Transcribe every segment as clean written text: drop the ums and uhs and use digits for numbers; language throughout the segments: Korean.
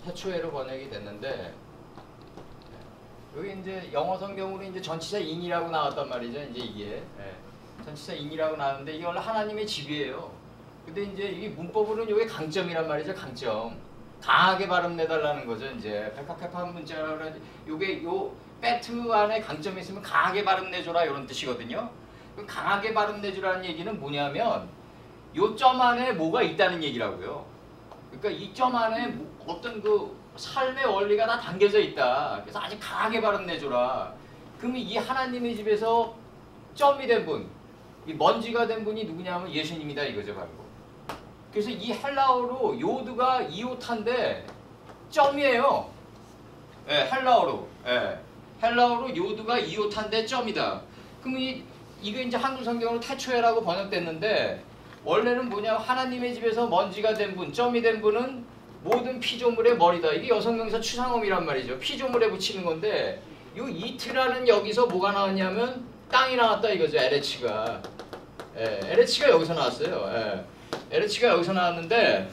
태초에로 번역이 됐는데 여기 이제 영어 성경으로 이제 전치사 in이라고 나왔단 말이죠. 이제 이게 전치사 in이라고 나왔는데 이게 원래 하나님의 집이에요. 근데 이제 이 문법으로는 이게 강점이란 말이죠. 강점. 강하게 발음 내달라는 거죠. 이제 백합한 문자라 그러지. 요게 요 배트 안에 강점이 있으면 강하게 발음 내줘라 이런 뜻이거든요. 강하게 발음 내주라는 얘기는 뭐냐면 요 점 안에 뭐가 있다는 얘기라고요. 그러니까 이 점 안에 어떤 그 삶의 원리가 다 담겨져 있다. 그래서 아주 강하게 발음 내줘라. 그러면 이 하나님의 집에서 점이 된 분, 이 먼지가 된 분이 누구냐면 예수님이다 이거죠 바로. 그래서 이 헬라어로 요드가 이오타인데 점이에요. 예, 헬라어로. 예. 헬라어로 요드가 이오타인데 점이다. 그럼 이거 이제 한글 성경으로 태초에라고 번역됐는데 원래는 뭐냐 하나님의 집에서 먼지가 된 분, 점이 된 분은 모든 피조물의 머리다. 이게 여성명사 추상음이란 말이죠. 피조물에 붙이는 건데 요 이트라는 여기서 뭐가 나왔냐면 땅이 나왔다 이거죠. 에레치가. 예, 에레치가 여기서 나왔어요. 예. 에레치가 여기서 나왔는데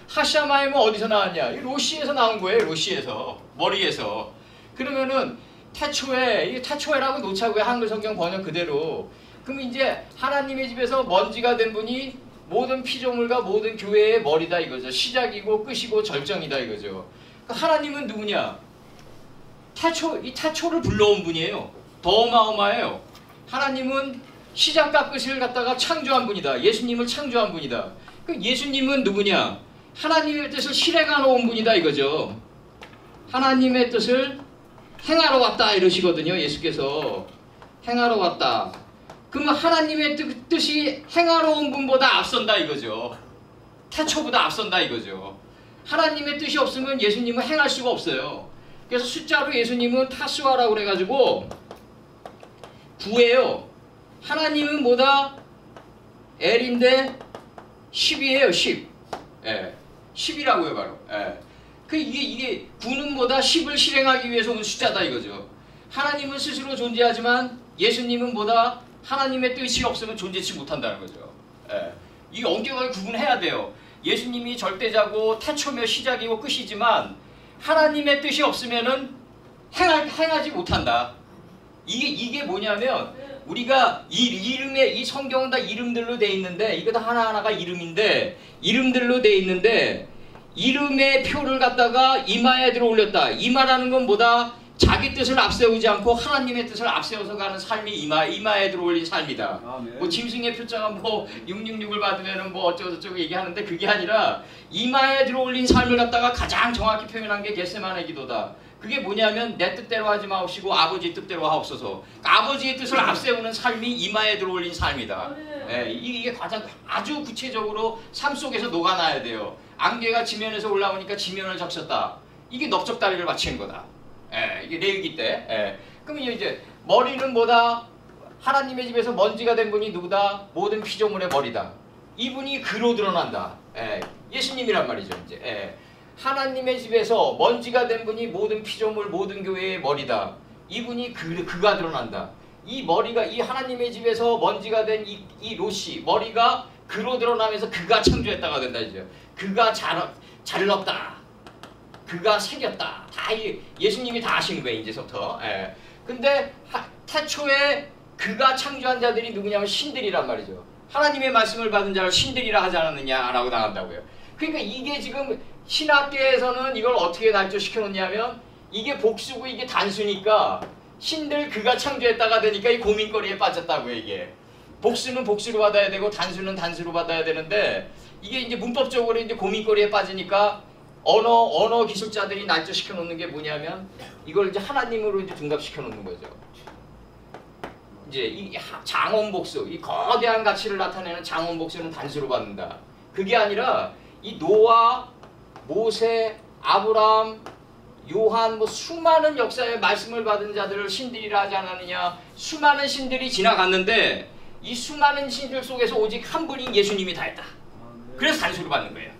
하샤마임은 어디서 나왔냐? 이 로시에서 나온 거예요. 로시에서. 머리에서. 그러면은 태초에, 이게 태초에라고 놓자고요. 한글 성경 번역 그대로. 그럼 이제 하나님의 집에서 먼지가 된 분이 모든 피조물과 모든 교회의 머리다 이거죠. 시작이고 끝이고 절정이다 이거죠. 하나님은 누구냐? 이 태초를 불러온 분이에요. 더 어마어마해요. 하나님은 시작과 끝을 갖다가 창조한 분이다. 예수님을 창조한 분이다. 그럼 예수님은 누구냐? 하나님의 뜻을 실행하러 온 분이다 이거죠. 하나님의 뜻을 행하러 왔다 이러시거든요. 예수께서 행하러 왔다. 그러면 하나님의 뜻이 행하러 온 분보다 앞선다 이거죠. 태초보다 앞선다 이거죠. 하나님의 뜻이 없으면 예수님은 행할 수가 없어요. 그래서 숫자로 예수님은 타수아라고 그래가지고 9예요. 하나님은 뭐다? L인데 10이에요. 10. 예. 10이라고요 바로. 예. 이게 9는 뭐다? 10을 실행하기 위해서 온 숫자다 이거죠. 하나님은 스스로 존재하지만 예수님은 뭐다? 하나님의 뜻이 없으면 존재치 못한다는 거죠. 예. 이 엄격하게 구분해야 돼요. 예수님이 절대자고 태초며 시작이고 끝이지만 하나님의 뜻이 없으면은 행하지 못한다. 이게 뭐냐면 우리가 이 성경은 다 이름들로 돼 있는데 이거 다 하나하나가 이름인데 이름들로 돼 있는데 이름의 표를 갖다가 이마에 들어 올렸다. 이마라는 건 뭐다? 자기 뜻을 앞세우지 않고 하나님의 뜻을 앞세워서 가는 삶이 이마에 들어올린 삶이다. 뭐 짐승의 표자가 뭐 666을 받으면은 뭐 어쩌고저쩌고 얘기하는데 그게 아니라 이마에 들어올린 삶을 갖다가 가장 정확히 표현한 게 겟세마네 기도다. 그게 뭐냐면 내 뜻대로 하지 마옵시고 아버지 뜻대로 하옵소서. 아버지의 뜻을 앞세우는 삶이 이마에 들어올린 삶이다. 예, 이게 가장 아주 구체적으로 삶 속에서 녹아나야 돼요. 안개가 지면에서 올라오니까 지면을 적셨다. 이게 넓적다리를 바치는 거다. 예, 이게 레위기 때. 예. 그러면 이제 머리는 뭐다? 하나님의 집에서 먼지가 된 분이 누구다? 모든 피조물의 머리다. 이분이 그로 드러난다. 예, 예수님이란 말이죠. 이제 예. 하나님의 집에서 먼지가 된 분이 모든 피조물, 모든 교회의 머리다. 이분이 그가 드러난다. 이 머리가 이 하나님의 집에서 먼지가 된 이 로시 머리가 그로 드러나면서 그가 창조했다가 된다 이제. 그가 잘렀다. 그가 새겼다. 다 예수님이 다 하시는 거예요 이제부터. 예. 근데 태초에 그가 창조한 자들이 누구냐면 신들이란 말이죠. 하나님의 말씀을 받은 자를 신들이라 하지 않았느냐라고 나간다고요. 그러니까 이게 지금 신학계에서는 이걸 어떻게 날조시켜 놓냐면 이게 복수고 이게 단수니까 신들 그가 창조했다가 되니까 이 고민거리에 빠졌다고요. 이게 복수는 복수로 받아야 되고 단수는 단수로 받아야 되는데 이게 이제 문법적으로 이제 고민거리에 빠지니까 언어 기술자들이 날조시켜 놓는 게 뭐냐면 이걸 이제 하나님으로 이제 둔갑시켜 놓는 거죠. 이제 이 장원복수, 이 거대한 가치를 나타내는 장원복수는 단수로 받는다. 그게 아니라 이 노아, 모세, 아브람, 요한 뭐 수많은 역사의 말씀을 받은 자들을 신들이라 하지 않았느냐. 수많은 신들이 지나갔는데 이 수많은 신들 속에서 오직 한 분인 예수님이 다 했다. 그래서 단수로 받는 거예요.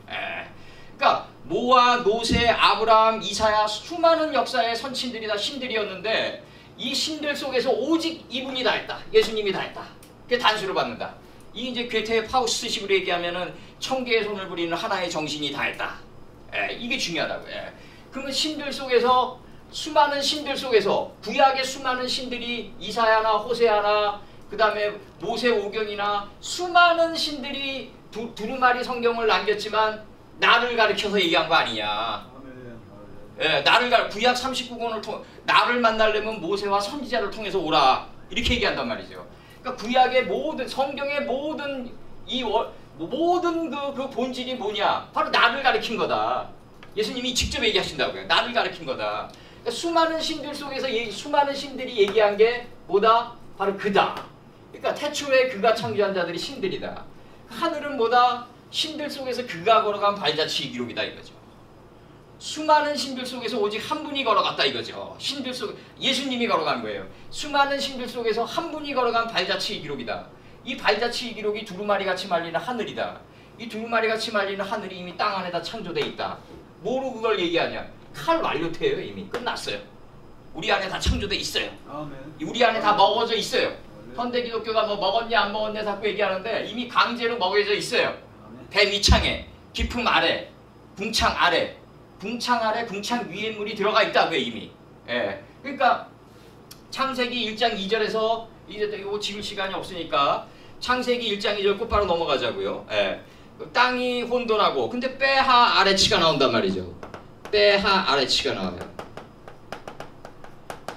그러니까 모아, 노세, 아브람, 이사야 수많은 역사의 선친들이 다 신들이었는데 이 신들 속에서 오직 이분이 다 했다. 예수님이 다 했다. 그게 단수로 받는다. 이 이제 괴테의 파우스트식으로 얘기하면은 청계의 손을 부리는 하나의 정신이 다 했다. 이게 중요하다고요. 그러면 신들 속에서 수많은 신들 속에서 구약의 수많은 신들이 이사야나 호세아나 그 다음에 모세오경이나 수많은 신들이 두루마리 성경을 남겼지만 나를 가리켜서 얘기한 거 아니냐. 구약 39권을 통해 나를 만나려면 모세와 선지자를 통해서 오라 이렇게 얘기한단 말이죠. 그러니까 구약의 모든 성경의 모든 모든 그 본질이 뭐냐? 바로 나를 가리킨 거다. 예수님이 직접 얘기하신다고요. 나를 가리킨 거다. 그러니까 수많은 신들 속에서 수많은 신들이 얘기한 게 뭐다? 바로 그다. 그러니까 태초에 그가 창조한 자들이 신들이다. 하늘은 뭐다? 신들 속에서 그가 걸어간 발자취 기록이다 이거죠. 수많은 신들 속에서 오직 한 분이 걸어갔다 이거죠. 신들 속 예수님이 걸어간 거예요. 수많은 신들 속에서 한 분이 걸어간 발자취 기록이다. 이 발자취 기록이 두루마리같이 말리는 하늘이다. 이 두루마리같이 말리는 하늘이 이미 땅 안에다 창조돼 있다. 뭐로 그걸 얘기하냐? 칼 완료돼요. 이미 끝났어요. 우리 안에 다 창조돼 있어요. 우리 안에 다 먹어져 있어요. 현대 기독교가 뭐 먹었냐 안 먹었냐 자꾸 얘기하는데 이미 강제로 먹여져 있어요. 배 밑창에 깊음 아래 궁창 아래 궁창 아래 궁창 위에 물이 들어가 있다고요 이미. 그러니까 창세기 1장 2절에서 이제 이거 지울 시간이 없으니까 창세기 1장 2절 곧바로 넘어가자고요. 땅이 혼돈하고 근데 빼하 아래치가 나온단 말이죠. 빼하 아래치가 나와요.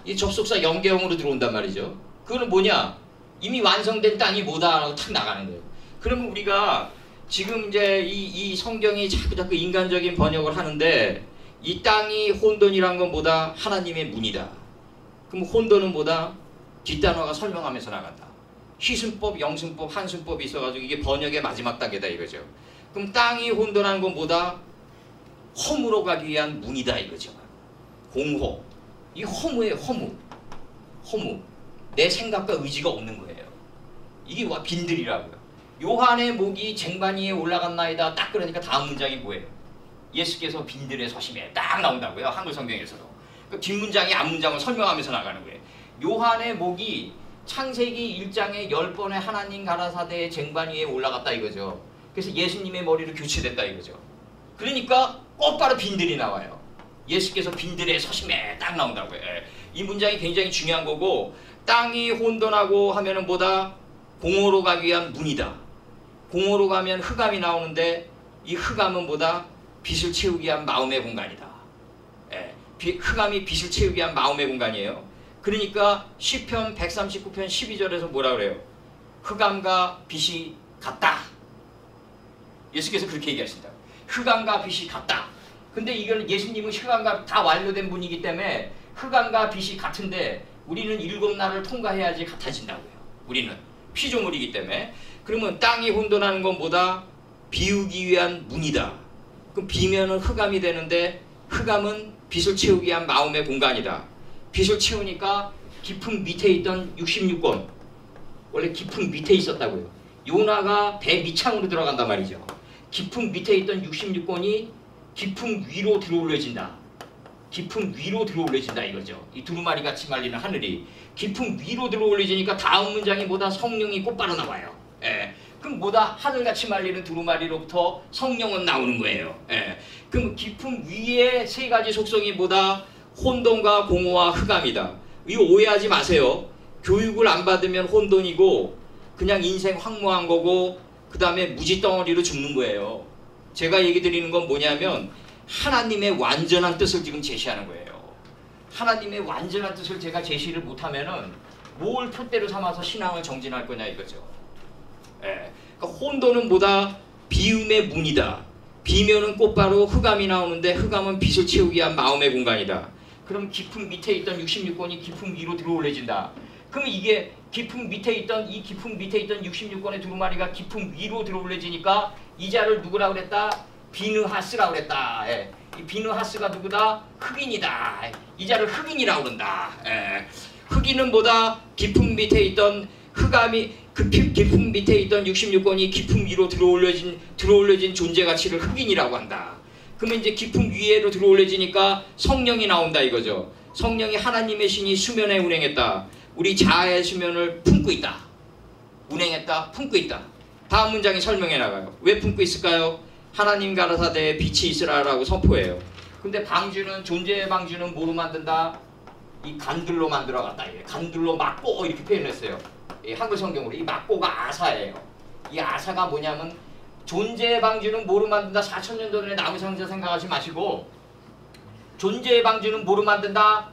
이 접속사 연계형으로 들어온단 말이죠. 그거는 뭐냐? 이미 완성된 땅이 뭐다 하고 탁 나가는 거예요. 그러면 우리가 지금 이제 이 성경이 자꾸 인간적인 번역을 하는데 이 땅이 혼돈이란 건 뭐다? 하나님의 문이다. 그럼 혼돈은 뭐다? 뒷단어가 설명하면서 나간다. 희순법, 영순법, 한순법이 있어가지고 이게 번역의 마지막 단계다 이거죠. 그럼 땅이 혼돈한 건 뭐다? 허무로 가기 위한 문이다 이거죠. 공허. 이 허무예요. 허무. 내 생각과 의지가 없는 거예요. 이게 빈들이라고요. 요한의 목이 쟁반 위에 올라갔나이다. 딱 그러니까 다음 문장이 뭐예요? 예수께서 빈들에 서심해. 딱 나온다고요. 한글 성경에서도. 그 뒷문장이 앞문장을 설명하면서 나가는 거예요. 요한의 목이 창세기 1장에 10번의 하나님 가라사대의 쟁반 위에 올라갔다 이거죠. 그래서 예수님의 머리로 교체됐다 이거죠. 그러니까 곧바로 빈들이 나와요. 예수께서 빈들에 서심해 딱 나온다고요. 이 문장이 굉장히 중요한 거고 땅이 혼돈하고 하면은 뭐다? 공허로 가기 위한 문이다. 공허로 가면 흑암이 나오는데 이 흑암은 뭐다? 빛을 채우기 위한 마음의 공간이다. 흑암이 빛을 채우기 위한 마음의 공간이에요. 그러니까 시편 139편 12절에서 뭐라 그래요? 흑암과 빛이 같다. 예수께서 그렇게 얘기하신다. 흑암과 빛이 같다. 근데 이건 예수님은 흑암과 다 완료된 분이기 때문에 흑암과 빛이 같은데 우리는 7날을 통과해야지 같아진다고요. 우리는 피조물이기 때문에. 그러면 땅이 혼돈하는 건 뭐다? 비우기 위한 문이다. 그럼 비면은 흑암이 되는데 흑암은 빛을 채우기 위한 마음의 공간이다. 빛을 채우니까 깊은 밑에 있던 66권 원래 깊은 밑에 있었다고요. 요나가 배 밑창으로 들어간단 말이죠. 깊은 밑에 있던 66권이 깊은 위로 들어올려진다. 깊은 위로 들어올려진다 이거죠. 이 두루마리 같이 말리는 하늘이 깊은 위로 들어올려지니까 다음 문장이 뭐다? 성령이 곧바로 나와요. 그럼 뭐다? 하늘같이 말리는 두루마리로부터 성령은 나오는 거예요. 그럼 깊은 위에 세 가지 속성이 뭐다? 혼돈과 공허와 흑암이다. 이거 오해하지 마세요. 교육을 안 받으면 혼돈이고 그냥 인생 황무한 거고 그 다음에 무지덩어리로 죽는 거예요. 제가 얘기 드리는 건 뭐냐면 하나님의 완전한 뜻을 지금 제시하는 거예요. 하나님의 완전한 뜻을 제가 제시를 못하면은 뭘 표대로 삼아서 신앙을 정진할 거냐 이거죠. 그러니까 혼돈은 뭐다? 비움의 문이다. 비면은 곧바로 흑암이 나오는데 흑암은 빛을 채우기 위한 마음의 공간이다. 그럼 깊은 밑에 있던 66권이 깊은 위로 들어올려진다. 그럼 이게 깊은 밑에 있던 66권의 두루마리가 깊은 위로 들어올려지니까 이 자를 누구라고 그랬다? 비느하스라고 그랬다. 이 비느하스가 누구다? 흑인이다. 이 자를 흑인이라고 그런다. 흑인은 뭐다? 깊은 밑에 있던 흑암이 깊은 밑에 있던 66권이 깊은 위로 들어올려진 존재 가치를 흑인이라고 한다. 그러면 이제 깊은 위에로 들어올려지니까 성령이 나온다 이거죠. 성령이 하나님의 신이 수면에 운행했다. 우리 자아의 수면을 품고 있다. 운행했다. 품고 있다. 다음 문장이 설명해 나가요. 왜 품고 있을까요? 하나님 가라사대에 빛이 있으라라고 선포해요. 근데 방주는 존재의 방주는 뭐로 만든다? 이 간들로 만들어갔다. 간들로 막고 이렇게 표현했어요. 한글 성경으로 이 막고가 아사예요. 이 아사가 뭐냐면 존재의 방주는 뭐로 만든다? 4000년 전에 나무상자 생각하지 마시고 존재의 방주는 뭐로 만든다?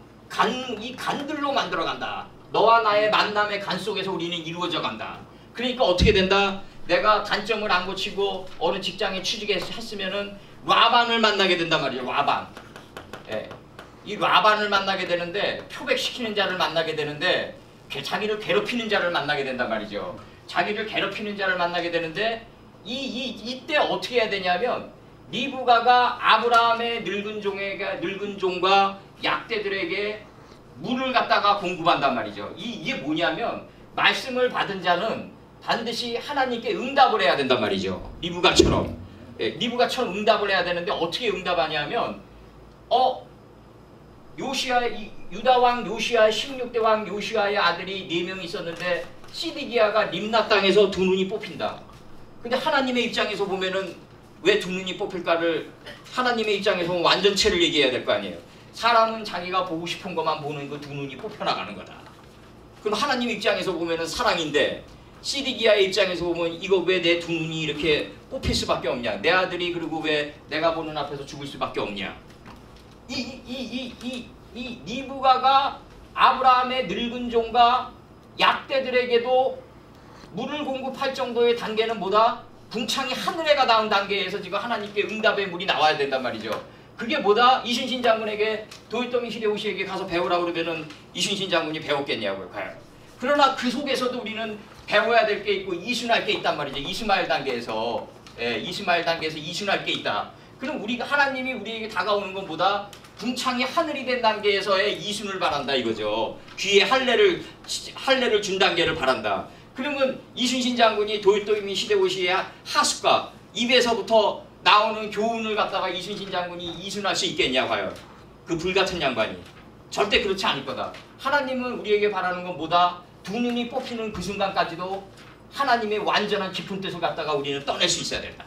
이 간들로 만들어간다. 너와 나의 만남의 간 속에서 우리는 이루어져 간다. 그러니까 어떻게 된다? 내가 단점을 안 고치고 어느 직장에 취직했으면은 라반을 만나게 된단 말이에요. 라반. 예. 이 라반을 만나게 되는데 표백시키는 자를 만나게 되는데 자기를 괴롭히는 자를 만나게 된단 말이죠. 자기를 괴롭히는 자를 만나게 되는데 이때 어떻게 해야 되냐면 리브가가 아브라함의 늙은 종과 약대들에게 물을 갖다가 공급한단 말이죠. 이게 뭐냐면 말씀을 받은 자는 반드시 하나님께 응답을 해야 된단 말이죠. 리브가처럼. 리브가처럼 응답을 해야 되는데 어떻게 응답하냐면 유다왕 요시아의 16대 왕 요시아의 아들이 4명 있었는데 시드기야가 림나 땅에서 2눈이 뽑힌다. 근데 하나님의 입장에서 보면은 왜 2눈이 뽑힐까를 하나님의 입장에서 보면 완전체를 얘기해야 될 거 아니에요. 사람은 자기가 보고 싶은 것만 보는 그 2눈이 뽑혀나가는 거다. 그럼 하나님 입장에서 보면은 사랑인데 시드기야의 입장에서 보면 이거 왜 내 2눈이 이렇게 뽑힐 수밖에 없냐. 내 아들이 그리고 왜 내가 보는 앞에서 죽을 수밖에 없냐. 이 리브가가 아브라함의 늙은 종과 약대들에게도 물을 공급할 정도의 단계는 뭐다? 궁창이 하늘에가 닿은 단계에서 지금 하나님께 응답의 물이 나와야 된단 말이죠. 그게 뭐다? 이순신 장군에게 도요토미 히데요시에게 가서 배우라고 그러면은 이순신 장군이 배웠겠냐고요. 과연. 그러나 그 속에서도 우리는 배워야 될 게 있고 이순할 게 있단 말이죠. 이스마엘 단계에서 이스마엘 단계에서 이순할 게 있다. 그럼 우리가 하나님이 우리에게 다가오는 건 뭐다? 궁창이 하늘이 된 단계에서의 이순을 바란다 이거죠. 귀에 할례를 준 단계를 바란다. 그러면 이순신 장군이 도요토미 히데요시의 하숙과 입에서부터 나오는 교훈을 갖다가 이순신 장군이 이순할 수 있겠냐 과연. 그 불같은 양반이. 절대 그렇지 않을 거다. 하나님은 우리에게 바라는 건 뭐다? 2눈이 뽑히는 그 순간까지도 하나님의 완전한 깊은 뜻을 갖다가 우리는 떠낼 수 있어야 된다.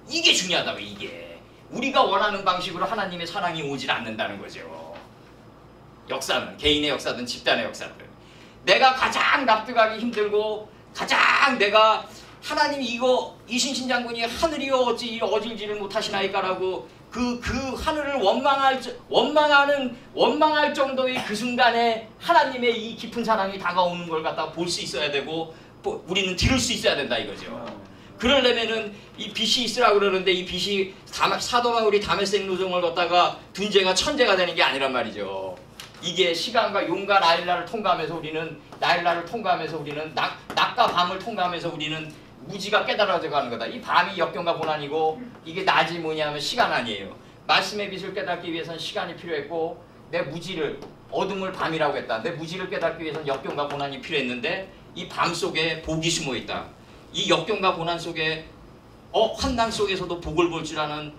이게 중요하다고. 이게 우리가 원하는 방식으로 하나님의 사랑이 오질 않는다는 거죠. 역사는 개인의 역사든 집단의 역사든 내가 가장 납득하기 힘들고 가장 내가 하나님이 이거 이순신 장군이 하늘이여 어찌 어질지를 못하시나이까라고 그 하늘을 원망할 정도의 그 순간에 하나님의 이 깊은 사랑이 다가오는 걸 갖다 볼 수 있어야 되고 우리는 들을 수 있어야 된다 이거죠. 그러려면은 이 빛이 있으라고 그러는데 이 빛이 사도마울이 다메섹 노정을 걷다가 둔재가 천재가 되는 게 아니란 말이죠. 이게 시간과 용과 나일라를 통과하면서 우리는 낮과 밤을 통과하면서 우리는 무지가 깨달아져 가는 거다. 이 밤이 역경과 고난이고 이게 낮이 뭐냐면 시간 아니에요. 말씀의 빛을 깨닫기 위해서는 시간이 필요했고 내 무지를 어둠을 밤이라고 했다. 내 무지를 깨닫기 위해서는 역경과 고난이 필요했는데 이 밤 속에 복이 숨어 있다. 이 역경과 고난 속에 환난 속에서도 복을 볼 줄 아는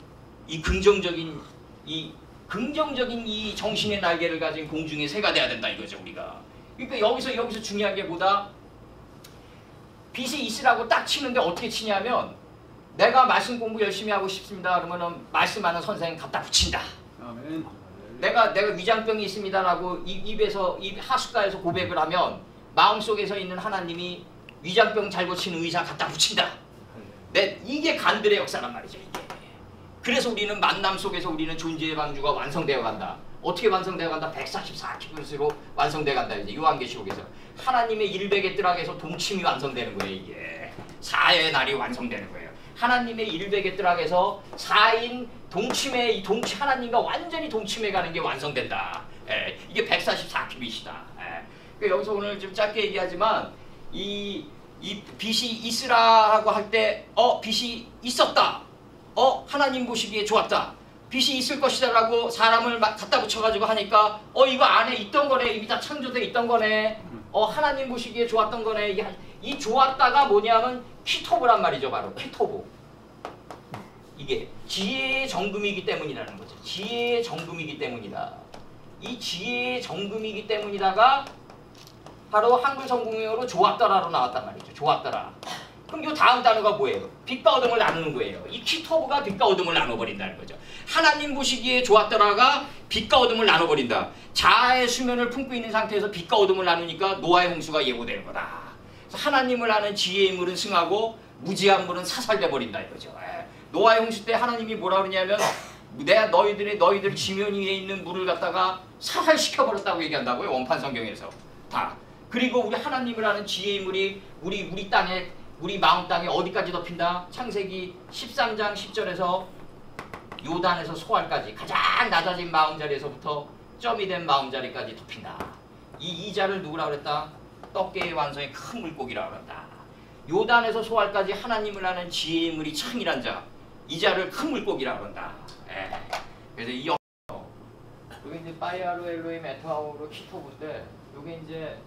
이 긍정적인 이 정신의 날개를 가진 공중의 새가 돼야 된다 이거죠 우리가. 그러니까 여기서 중요한 게 뭐다? 빛이 있으라고 딱 치는데 어떻게 치냐면 내가 말씀 공부 열심히 하고 싶습니다. 그러면은 말씀하는 선생님 갖다 붙인다. 아멘. 내가 위장병이 있습니다라고 입 하숫가에서 고백을 하면 마음속에서 있는 하나님이 위장병 잘 고치는 의사 갖다 붙인다. 이게 간들의 역사란 말이죠. 이게. 그래서 우리는 만남 속에서 우리는 존재의 방주가 완성되어 간다. 어떻게 완성되어 간다? 144키로수로 완성되어 간다. 이제 요한계시록에서 하나님의 100의 뜰학에서 동침이 완성되는 거예요. 이게 4의 날이 완성되는 거예요. 하나님의 100의 뜰학에서 4인 동침의 하나님과 완전히 동침해 가는 게 완성된다. 이게 144키로이시다. 그러니까 여기서 오늘 좀 짧게 얘기하지만 이 빛이 있으라고 할 때 빛이 있었다. 하나님 보시기에 좋았다. 빛이 있을 것이다라고 사람을 갖다 붙여가지고 하니까 이거 안에 있던 거네. 이미 다 창조돼 있던 거네. 하나님 보시기에 좋았던 거네. 이 좋았다가 뭐냐면 키토브란 말이죠. 바로 키토브. 이게 지혜의 정금이기 때문이라는 거죠. 지혜의 정금이기 때문이다. 이 지혜의 정금이기 때문이다가 바로 한글 성공용어로 좋았더라로 나왔단 말이죠. 좋았더라. 그럼 이 다음 단어가 뭐예요? 빛과 어둠을 나누는 거예요. 이 키토브가 빛과 어둠을 나눠버린다는 거죠. 하나님 보시기에 좋았더라가 빛과 어둠을 나눠버린다. 자아의 수면을 품고 있는 상태에서 빛과 어둠을 나누니까 노아의 홍수가 예고되는 거다. 그래서 하나님을 아는 지혜의 물은 승하고 무지한 물은 사살돼버린다 이거죠. 노아의 홍수 때 하나님이 뭐라 그러냐면 내가 너희들 지면 위에 있는 물을 갖다가 사살시켜버렸다고 얘기한다고요. 원판 성경에서 다. 그리고 우리 하나님을 아는 지혜의 물이 우리 땅에 우리 마음 땅에 어디까지 덮인다? 창세기 13장 10절에서 요단에서 소알까지 가장 낮아진 마음자리에서부터 점이 된 마음자리까지 덮인다. 이 자를 누구라 그랬다? 떡계의 완성의 큰 물고기라 그랬다. 요단에서 소알까지 하나님을 아는 지혜의 물이 창이란 자, 이 자를 큰 물고기라 그런다. 그래서 이 여기 이제 파이아로 엘로임 에타오로 키토브인데 요게 이제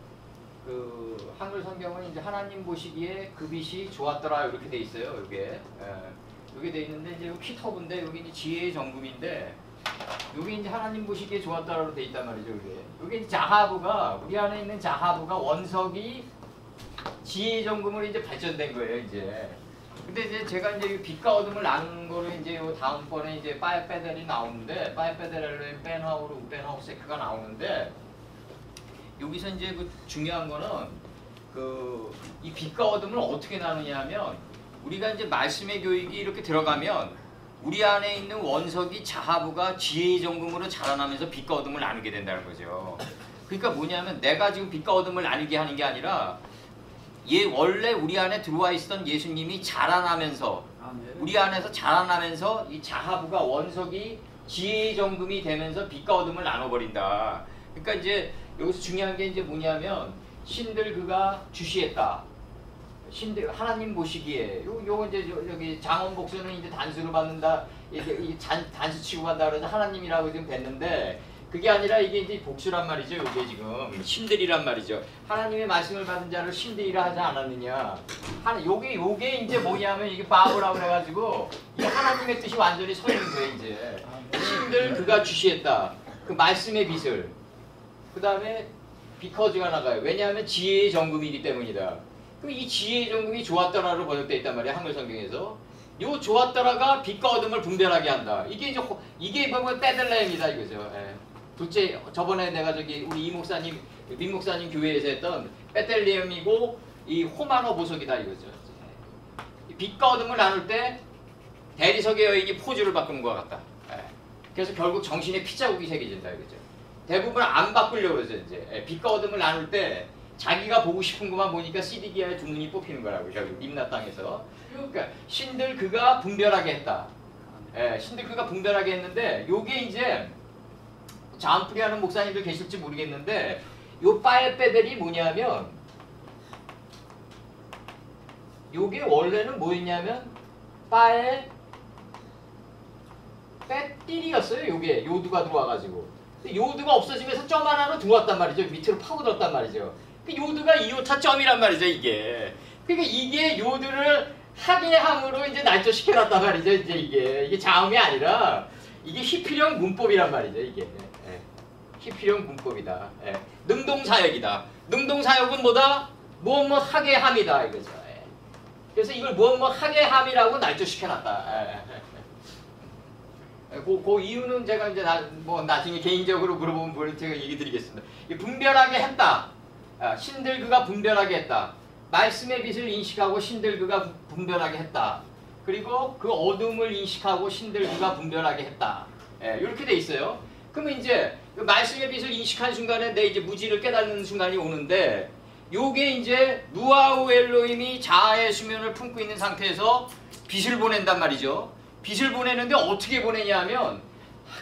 그 한글 성경은 이제 하나님 보시기에 그 빛이 좋았더라 이렇게 돼 있어요. 요게 요게 돼 있는데 이제 요 키토브인데 여기 이제 지혜의 정금인데 요게 이제 하나님 보시기에 좋았더라로 돼 있단 말이죠. 요게 이제 자하부가 우리 안에 있는 자하부가 원석이 지혜의 정금으로 이제 발전된 거예요. 이제 근데 이제 제가 이제 빛과 어둠을 나누는 거를 이제 요 다음번에 이제 파이페델이 나오는데 파이페델 벤하우르 벤하우세크가 나오는데 여기서 이제 그 중요한 거는 그 이 빛과 어둠을 어떻게 나누냐면 우리가 이제 말씀의 교육이 이렇게 들어가면 우리 안에 있는 원석이 자하부가 지혜의 정금으로 자라나면서 빛과 어둠을 나누게 된다는 거죠. 그러니까 뭐냐면 내가 지금 빛과 어둠을 나누게 하는 게 아니라 원래 우리 안에 들어와 있었던 예수님이 자라나면서 우리 안에서 자라나면서 이 자하부가 원석이 지혜의 정금이 되면서 빛과 어둠을 나눠버린다. 그러니까 이제 여기서 중요한 게 이제 뭐냐면 신들 그가 주시했다. 신들 하나님 보시기에 요거 이제 여기 장원 복수는 이제 단수로 받는다. 이게 단수 치고 간다 그래서 하나님이라고 지금 됐는데 그게 아니라 이게 이제 복수란 말이죠. 요게 지금 신들이란 말이죠. 하나님의 말씀을 받은 자를 신들이라 하지 않았느냐. 요게 이제 뭐냐면 이게 바보라고 해가지고 이게 하나님의 뜻이 완전히 서 있는 거예요. 이제 신들 그가 주시했다. 그 말씀의 빛을 그 다음에 비커즈가 나가요. 왜냐하면 지혜의 정금이기 때문이다. 그럼 이 지혜의 정금이 좋았더라로 번역되어 있단 말이에요. 한글 성경에서. 요 좋았더라가 빛과 어둠을 분별하게 한다. 이게 보면 베들레헴이다 이거죠. 둘째 저번에 내가 저기 우리 민 목사님 교회에서 했던 베들레헴이고 이 호마노 보석이다 이거죠. 빛과 어둠을 나눌 때 대리석의 여인이 포즈를 바꾸는 것 같다. 그래서 결국 정신에 피자국이 새겨진다 이거죠. 대부분 안 바꾸려고 그러죠. 이제 빛과 어둠을 나눌 때 자기가 보고 싶은 것만 보니까 시디기아의 두 눈이 뽑히는 거라고 저기 림나 땅에서. 그러니까 신들 그가 분별하게 했다. 신들 그가 분별하게 했는데 요게 이제 자음프리하는 목사님들 계실지 모르겠는데 요 파에페델이 뭐냐면 요게 원래는 뭐였냐면 파에 빼띠리였어요. 요게 요두가 들어와가지고 요두가 없어지면서 점 하나로 들어왔단 말이죠. 밑으로 파고들었단 말이죠. 그 요두가 이오타 점이란 말이죠. 이게 그러니까 이게 요두를 항해함으로 이제 날조시켜놨단 말이죠. 이제 이게 자음이 아니라 이게 히피령 문법이란 말이죠. 이게 히피령 문법이다. 능동사역이다. 능동사역은 뭐다? 무엇 하게 함이다 이거죠. 그래서 이걸 무엇 하게 함이라고 날조시켜놨다. 그 이유는 제가 이제 나중에 개인적으로 물어보면 뭘 제가 얘기 드리겠습니다. 분별하게 했다. 신들 그가 분별하게 했다. 말씀의 빛을 인식하고 신들 그가 분별하게 했다. 그리고 그 어둠을 인식하고 신들 그가 분별하게 했다. 이렇게 돼 있어요. 그러면 이제 그 말씀의 빛을 인식한 순간에 내 이제 무지를 깨닫는 순간이 오는데 요게 이제 누아우 엘로힘이 자아의 수면을 품고 있는 상태에서 빛을 보낸단 말이죠. 빛을 보내는데 어떻게 보내냐 하면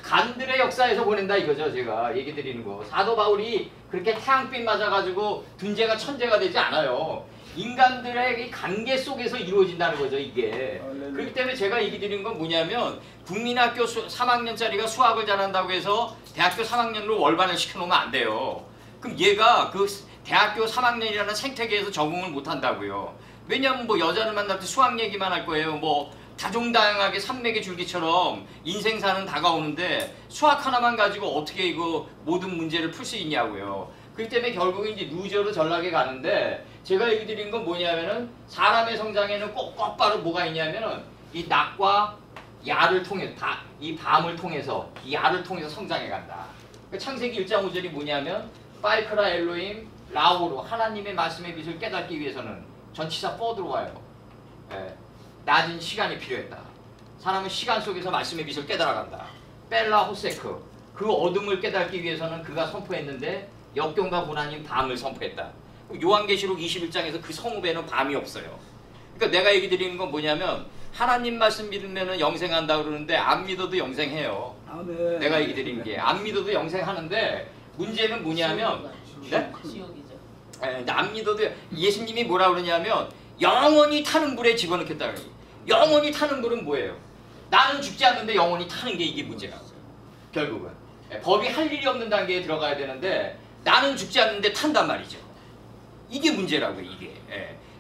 간들의 역사에서 보낸다 이거죠. 제가 얘기 드리는 거. 사도 바울이 그렇게 태양빛 맞아가지고 둔재가 천재가 되지 않아요. 인간들의 이 관계 속에서 이루어진다는 거죠. 이게. 그렇기 때문에 제가 얘기 드리는 건 뭐냐면 국민학교 3학년짜리가 수학을 잘한다고 해서 대학교 3학년으로 월반을 시켜놓으면 안 돼요. 그럼 얘가 그 대학교 3학년이라는 생태계에서 적응을 못한다고요. 왜냐하면 뭐 여자를 만날 때 수학 얘기만 할 거예요. 뭐 다종다양하게 산맥의 줄기처럼 인생사는 다가오는데 수학 하나만 가지고 어떻게 이거 모든 문제를 풀 수 있냐고요. 그렇기 때문에 결국은 이제 루저로 전락에 가는데 제가 얘기 드린 건 뭐냐면은 사람의 성장에는 꼭 바로 뭐가 있냐면은 이 낮과 야를 통해 이 밤을 통해서 이 야를 통해서 성장해 간다. 그 창세기 1장 5절이 뭐냐면 파이크라 엘로임 라오로 하나님의 말씀의 빛을 깨닫기 위해서는 전치사 뻗으로 와요. 예, 낮은 시간이 필요했다. 사람은 시간 속에서 말씀의 빛을 깨달아간다. 벨라 호세크 그 어둠을 깨닫기 위해서는 그가 선포했는데 역경과 고난인 밤을 선포했다. 요한계시록 21장에서 그 성읍에는 밤이 없어요. 그러니까 내가 얘기 드리는 건 뭐냐면 하나님 말씀 믿으면 영생한다 그러는데 안 믿어도 영생해요. 아멘. 내가 얘기 드리는 게 안 믿어도 영생하는데 문제는 뭐냐면 네? 지옥이죠. 네, 안 믿어도 예수님이 뭐라 그러냐면 영원히 타는 불에 집어넣겠다. 영원히 타는 불은 뭐예요? 나는 죽지 않는데 영원히 타는 게 이게 문제라고. 결국은 법이 할 일이 없는 단계에 들어가야 되는데 나는 죽지 않는데 탄단 말이죠. 이게 문제라고요. 이게.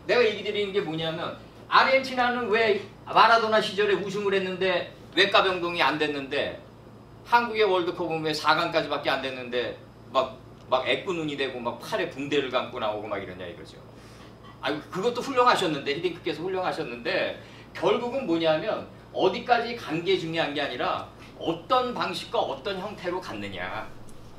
내가 얘기 드리는 게 뭐냐면 아르헨티나는 왜 마라도나 시절에 우승을 했는데 외과병동이 안 됐는데 한국의 월드컵은 왜 4강까지밖에 안 됐는데 막 애꾸눈이 되고 막 팔에 붕대를 감고 나오고 막 이러냐 이거죠. 아유 그것도 훌륭하셨는데 히딩크께서 훌륭하셨는데 결국은 뭐냐면 어디까지 간 게 중요한 게 아니라 어떤 방식과 어떤 형태로 갔느냐,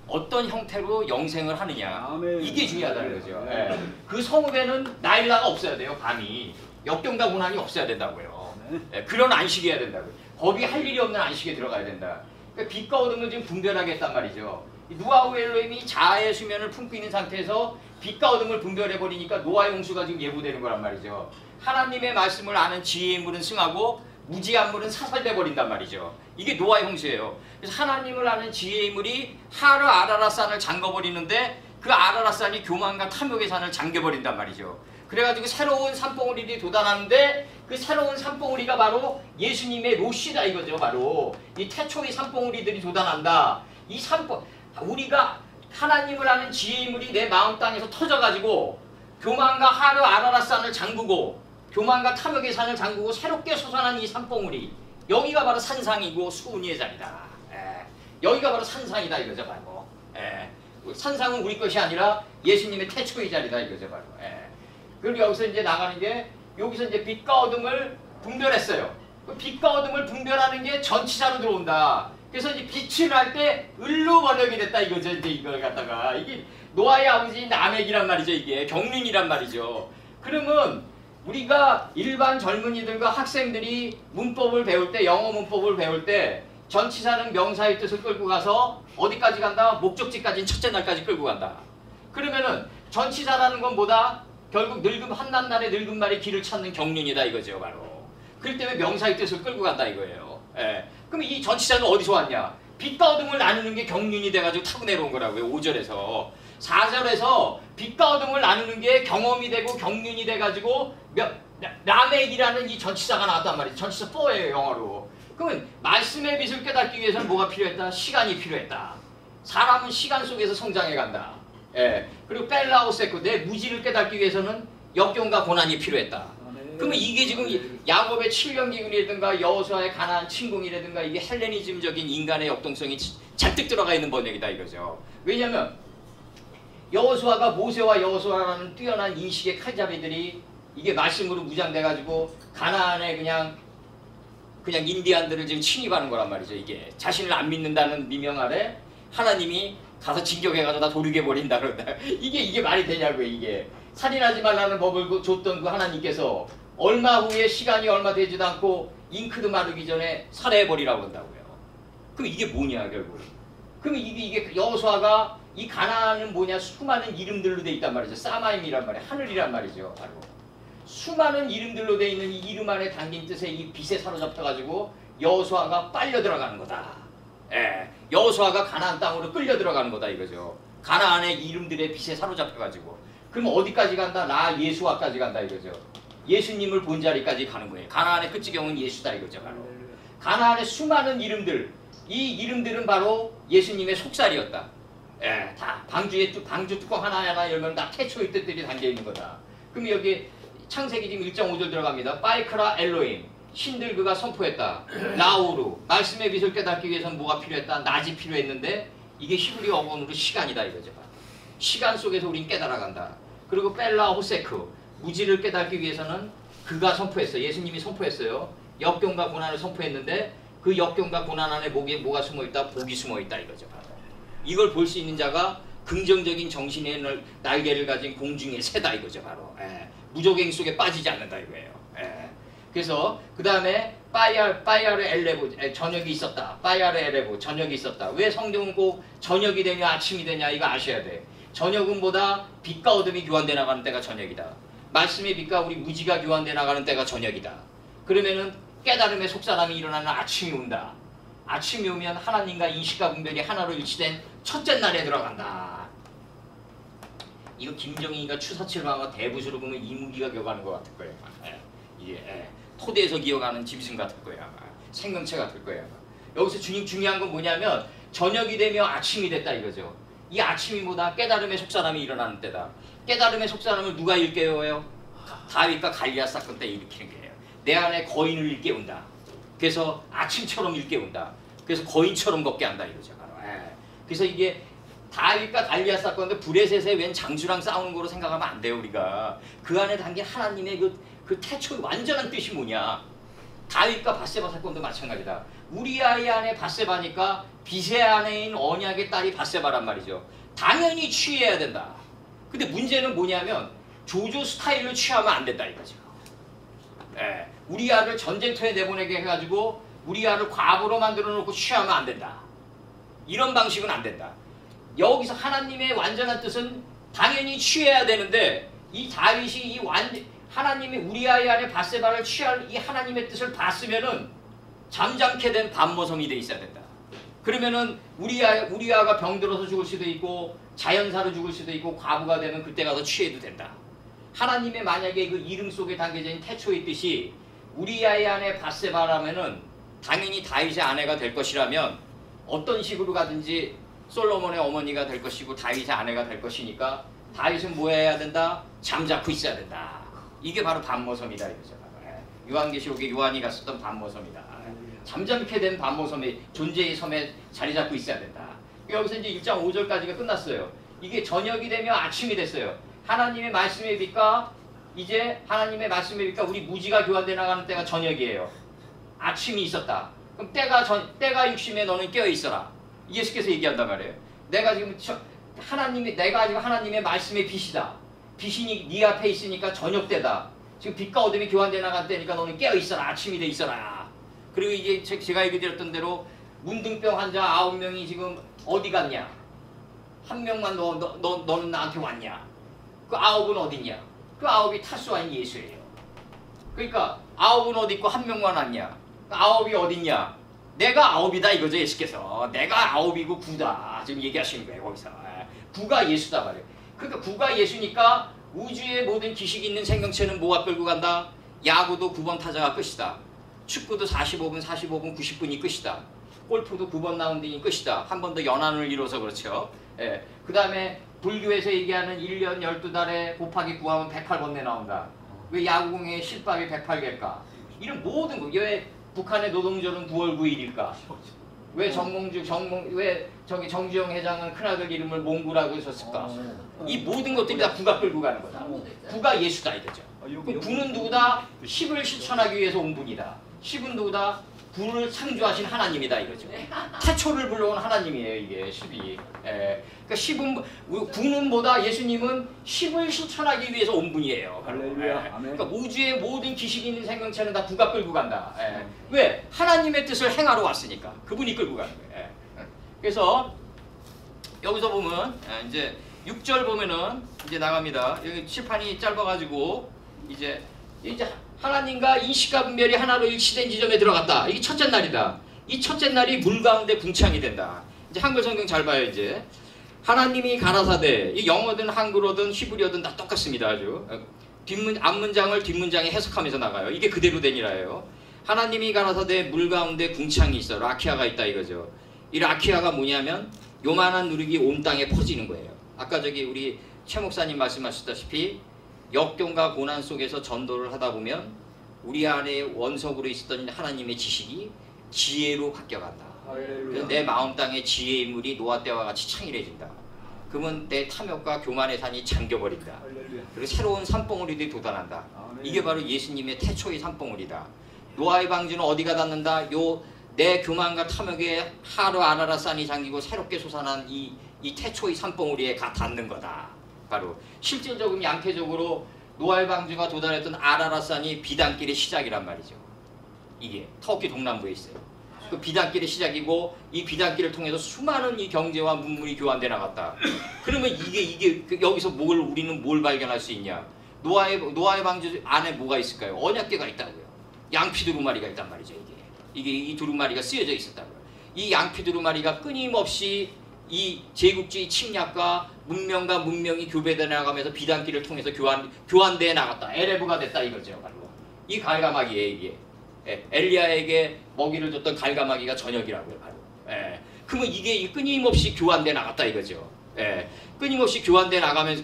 어떤 형태로 영생을 하느냐. 아멘. 이게 중요하다는 거죠. 예. 그 성읍에는 나일라가 없어야 돼요. 밤이 역경과 고난이 없어야 된다고요. 예. 그런 안식이어야 된다고요. 법이 할 일이 없는 안식에 들어가야 된다. 그러니까 빛과 어둠을 지금 분별하게 했단 말이죠. 노아우 엘로힘이 자아의 수면을 품고 있는 상태에서 빛과 어둠을 분별해버리니까 노아의 홍수가 지금 예고되는 거란 말이죠. 하나님의 말씀을 아는 지혜의 물은 승하고 무지한 물은 사살돼 버린단 말이죠. 이게 노아의 홍수예요. 그래서 하나님을 아는 지혜의 물이 하르 아라라산을 잠궈버리는데 그 아라라산이 교만과 탐욕의 산을 잠겨버린단 말이죠. 그래가지고 새로운 산봉우리들이 돋아나는데 그 새로운 산봉우리가 바로 예수님의 로시다 이거죠. 바로 이 태초의 산봉우리들이 돋아난다. 이 산봉 우리가 하나님을 아는 지혜의 물이 내 마음 땅에서 터져가지고 교만과 하르 아라라산을 잠그고 교만과 탐욕의 산을 잠그고 새롭게 솟아난 이 산봉우리 여기가 바로 산상이고 수은이의 자리다. 여기가 바로 산상이다 이거죠. 바로 산상은 우리 것이 아니라 예수님의 태초의 자리다 이거죠. 바로 그리고 여기서 이제 나가는 게 여기서 이제 빛과 어둠을 분별했어요. 그 빛과 어둠을 분별하는 게 전치사로 들어온다. 그래서 이제 빛이 날 때 을로 번역이 됐다 이거죠. 이제 이걸 갖다가 이게 노아의 아버지인 라멕이란 말이죠. 이게 경륜이란 말이죠. 그러면 우리가 일반 젊은이들과 학생들이 문법을 배울 때 영어 문법을 배울 때 전치사는 명사의 뜻을 끌고 가서 어디까지 간다? 목적지까지는 첫째 날까지 끌고 간다. 그러면은 전치사라는 건 뭐다? 결국 늙은 한낱 날에 늙은 말이 길을 찾는 경륜이다 이거죠. 바로. 그렇기 때문에 명사의 뜻을 끌고 간다 이거예요. 그럼 이 전치사는 어디서 왔냐? 빛과 어둠을 나누는 게 경륜이 돼가지고 타고 내려온 거라고요. 5절에서. 4절에서 빛과 어둠을 나누는 게 경험이 되고 경륜이 돼가지고 라멕이라는 이 전치사가 나왔단 말이에요. 전치사 4예요. 영어로. 그러면 말씀의 빛을 깨닫기 위해서는 뭐가 필요했다? 시간이 필요했다. 사람은 시간 속에서 성장해 간다. 그리고 벨라오세코 내 무지를 깨닫기 위해서는 역경과 고난이 필요했다. 그러면 이게 지금 야곱의 7년 기근이라든가 여호수아의 가나안 침공이라든가 이게 헬레니즘적인 인간의 역동성이 잔뜩 들어가 있는 번역이다 이거죠. 왜냐하면 여호수아가 모세와 여호수아라는 뛰어난 인식의 칼잡이들이 이게 말씀으로 무장돼가지고 가나안에 그냥 인디안들을 지금 침입하는 거란 말이죠. 이게 자신을 안 믿는다는 미명 아래 하나님이 가서 진격해가지고 다 도륙해 버린다 그런다. 이게 말이 되냐고요. 이게 살인하지 말라는 법을 줬던 그 하나님께서 얼마 후에 시간이 얼마 되지도 않고 잉크도 마르기 전에 살해해 버리라고 한다고요. 그럼 이게 뭐냐 결국? 그럼 이게 여호수아가 이 가나안은 뭐냐? 수많은 이름들로 돼 있단 말이죠. 사마임이란 말이에요. 하늘이란 말이죠. 바로 수많은 이름들로 돼 있는 이 이름 안에 담긴 뜻에 이 빛에 사로잡혀가지고 여호수아가 빨려 들어가는 거다. 여호수아가 가나안 땅으로 끌려 들어가는 거다 이거죠. 가나안의 이름들의 빛에 사로잡혀가지고 그럼 어디까지 간다? 나 예수와까지 간다 이거죠. 예수님을 본 자리까지 가는 거예요. 가나안의 끝지경은 예수다 이거죠. 바로 가나안의 수많은 이름들 이 이름들은 바로 예수님의 속살이었다. 다 방주 뚜껑 하나하나 열면 다 태초의 뜻들이 담겨있는 거다. 그럼 여기 창세기 지금 1.5절 들어갑니다. 파이크라 엘로힘 신들 그가 선포했다. 라우루 말씀의 빛을 깨닫기 위해서는 뭐가 필요했다? 낮이 필요했는데 이게 히브리 어원으로 시간이다 이거죠. 시간 속에서 우린 깨달아간다. 그리고 벨라 호세크, 무지를 깨닫기 위해서는 그가 선포했어요. 예수님이 선포했어요. 역경과 고난을 선포했는데 그 역경과 고난 안에 뭐가 숨어있다? 복이 숨어있다 이거죠. 이걸 볼 수 있는 자가 긍정적인 정신의 날개를 가진 공중의 새다 이거죠. 바로 무적행 속에 빠지지 않는다 이거예요. 그래서 그 다음에 파이아르 엘레브 저녁이 있었다. 파이아르 엘레브 저녁이 있었다. 왜 성경은 꼭 저녁이 되냐 아침이 되냐 이거 아셔야 돼. 저녁은 보다 빛과 어둠이 교환돼 나가는 때가 저녁이다. 말씀의 빛과 우리 무지가 교환돼 나가는 때가 저녁이다. 그러면은 깨달음의 속사람이 일어나는 아침이 온다. 아침이 오면 하나님과 인식과 분별이 하나로 일치된 첫째 날에 들어간다. 이거 김정희가 추사체로 아마 대부수로 보면 이무기가 기억하는 것 같을 거예요. 토대에서 기억하는 짐승 같을 거예요. 아마. 생명체 같을 거예요. 아마. 여기서 중요한 건 뭐냐면 저녁이 되며 아침이 됐다 이거죠. 이 아침이 뭐다? 깨달음의 속사람이 일어나는 때다. 깨달음의 속사람을 누가 일깨워요? 다윗과 갈리앗 사건 때 일으키는 거예요. 내 안에 거인을 일깨운다. 그래서 아침처럼 일깨운다. 그래서 거인처럼 걷게 한다 이거죠. 바로. 그래서 이게 다윗과 갈리앗 사건인데 브레셋에 웬 장수랑 싸우는 거로 생각하면 안 돼요. 우리가 그 안에 담긴 하나님의 그 태초의 완전한 뜻이 뭐냐. 다윗과 바세바 사건도 마찬가지다. 우리아이 안에 바세바니까 빚의 안에 있는 언약의 딸이 바세바란 말이죠. 당연히 취해야 된다. 근데 문제는 뭐냐면 조조 스타일로 취하면 안 된다 이거죠. 우리아를 전쟁터에 내보내게 해가지고 우리아를 과부로 만들어 놓고 취하면 안 된다. 이런 방식은 안 된다. 여기서 하나님의 완전한 뜻은 당연히 취해야 되는데 이 다윗이 하나님이 우리아의 안에 바세바를 취할 이 하나님의 뜻을 봤으면은 잠잠케 된 반모섬이 돼 있어야 된다. 그러면은 우리아가 병들어서 죽을 수도 있고 자연사로 죽을 수도 있고 과부가 되면 그때 가서 취해도 된다. 하나님의 만약에 그 이름 속에 담겨져 있는 태초의 뜻이 우리아의 안에 바세바라면은 당연히 다윗의 아내가 될 것이라면 어떤 식으로 가든지 솔로몬의 어머니가 될 것이고 다윗의 아내가 될 것이니까 다윗은 뭐 해야 된다? 잠자코 있어야 된다. 이게 바로 반모섬이다 이거죠. 요한계시록에 요한이 갔었던 반모섬이다. 잠잠케 된 반모섬이 존재의 섬에 자리 잡고 있어야 된다. 여기서 이제 1장 5절까지가 끝났어요. 이게 저녁이 되며 아침이 됐어요. 하나님의 말씀의 빛과 이제 하나님의 말씀의 빛과 우리 무지가 교환돼 나가는 때가 저녁이에요. 아침이 있었다. 그럼 때가 60에 너는 깨어 있어라. 예수께서 얘기한단 말이에요. 내가 지금 하나님의 말씀의 빛이다. 빛이 네 앞에 있으니까 저녁 때다. 지금 빛과 어둠이 교환돼 나간 때니까 너는 깨어 있어라. 아침이 돼 있어라. 그리고 이제 제가 얘기 드렸던 대로 문둥병 환자 9명이 지금 어디 갔냐? 한 명만 너는 나한테 왔냐? 그 9은 어디냐? 그 9이 타수 아닌 예수예요. 그러니까 9은 어디 있고 한 명만 왔냐? 그 9이 어딨냐? 내가 9이다 이거죠. 예수께서 내가 9이고 9다 지금 얘기하시는 거예요. 거기서 9가 예수다 말이에요. 그러니까 9가 예수니까 우주의 모든 기식이 있는 생명체는 뭐가 끌고 간다? 야구도 9번 타자가 끝이다. 축구도 45분 90분이 끝이다. 골프도 9번 라운딩이 끝이다. 한 번 더 연한을 이뤄서 그렇죠. 그 다음에 불교에서 얘기하는 1년 12달에 곱하기 9하면 108번내 나온다. 왜 야구공의 실밥이 108개일까? 이런 모든 거. 왜 북한의 노동절은 9월 9일일까? 왜 정주영 회장은 큰아들 이름을 몽구라고 썼을까? 이 모든 것들이 다 9가 끌고 가는 거다. 9가 예수다 이거죠. 9는 누구다? 10을 실천하기 위해서 온 분이다. 10은 누구다? 9를 창조하신 하나님이다 이거죠. 태초를 불러온 하나님이에요 이게 10이. 그러니까 9는 뭐다? 예수님은 10을 실천하기 위해서 온 분이에요. 그러니까 우주의 모든 기식이 있는 생명체는 다 9가 끌고 간다. 왜? 하나님의 뜻을 행하러 왔으니까. 그분이 끌고 가는 거예요. 그래서 여기서 보면 이제 6절 보면은 이제 나갑니다. 여기 칠판이 짧아가지고 이제 하나님과 인식과 분별이 하나로 일치된 지점에 들어갔다. 이게 첫째 날이다. 이 첫째 날이 물 가운데 궁창이 된다. 이제 한글 성경 잘 봐요 이제. 하나님이 가라사대. 이 영어든 한글어든 히브리어든 다 똑같습니다. 아주. 앞문장을 뒷문장에 해석하면서 나가요. 이게 그대로 되니라예요. 하나님이 가라사대 물 가운데 궁창이 있어. 라키아가 있다 이거죠. 이 라키아가 뭐냐면 요만한 누룩이 온 땅에 퍼지는 거예요. 아까 저기 우리 최 목사님 말씀하셨다시피 역경과 고난 속에서 전도를 하다 보면 우리 안에 원석으로 있었던 하나님의 지식이 지혜로 바뀌어간다. 그래서 내 마음 땅에 지혜의 물이 노아 때와 같이 창일해진다. 그러면 내 탐욕과 교만의 산이 잠겨버린다. 그리고 새로운 산봉우리들이 돋아난다. 이게 바로 예수님의 태초의 산봉우리다. 노아의 방주는 어디가 닿는다? 요 내 교만과 탐욕에 하루 아라라산이 잠기고 새롭게 솟아난 이 태초의 산봉우리에 닿는 거다. 바로 실질적으로 양태적으로 노아의 방주가 도달했던 아라라산이 비단길의 시작이란 말이죠. 이게 터키 동남부에 있어요. 그 비단길의 시작이고 이 비단길을 통해서 수많은 이 경제와 문물이 교환돼 나갔다. 그러면 이게 여기서 우리는 뭘 발견할 수 있냐? 노아의 방주 안에 뭐가 있을까요? 언약궤가 있다고요. 양피 두루마리가 있단 말이죠. 이게 이 두루마리가 쓰여져 있었다고요. 이 양피 두루마리가 끊임없이 이 제국주의 침략과 문명과 문명이 교배돼 나가면서 비단길을 통해서 교환돼 나갔다. 에레브가 됐다 이거죠. 바로 이 갈가마기에 이게 엘리야에게 먹이를 줬던 갈가마기가 저녁이라고요. 바로. 그러면 이게 끊임없이 교환돼 나갔다 이거죠. 끊임없이 교환돼 나가면서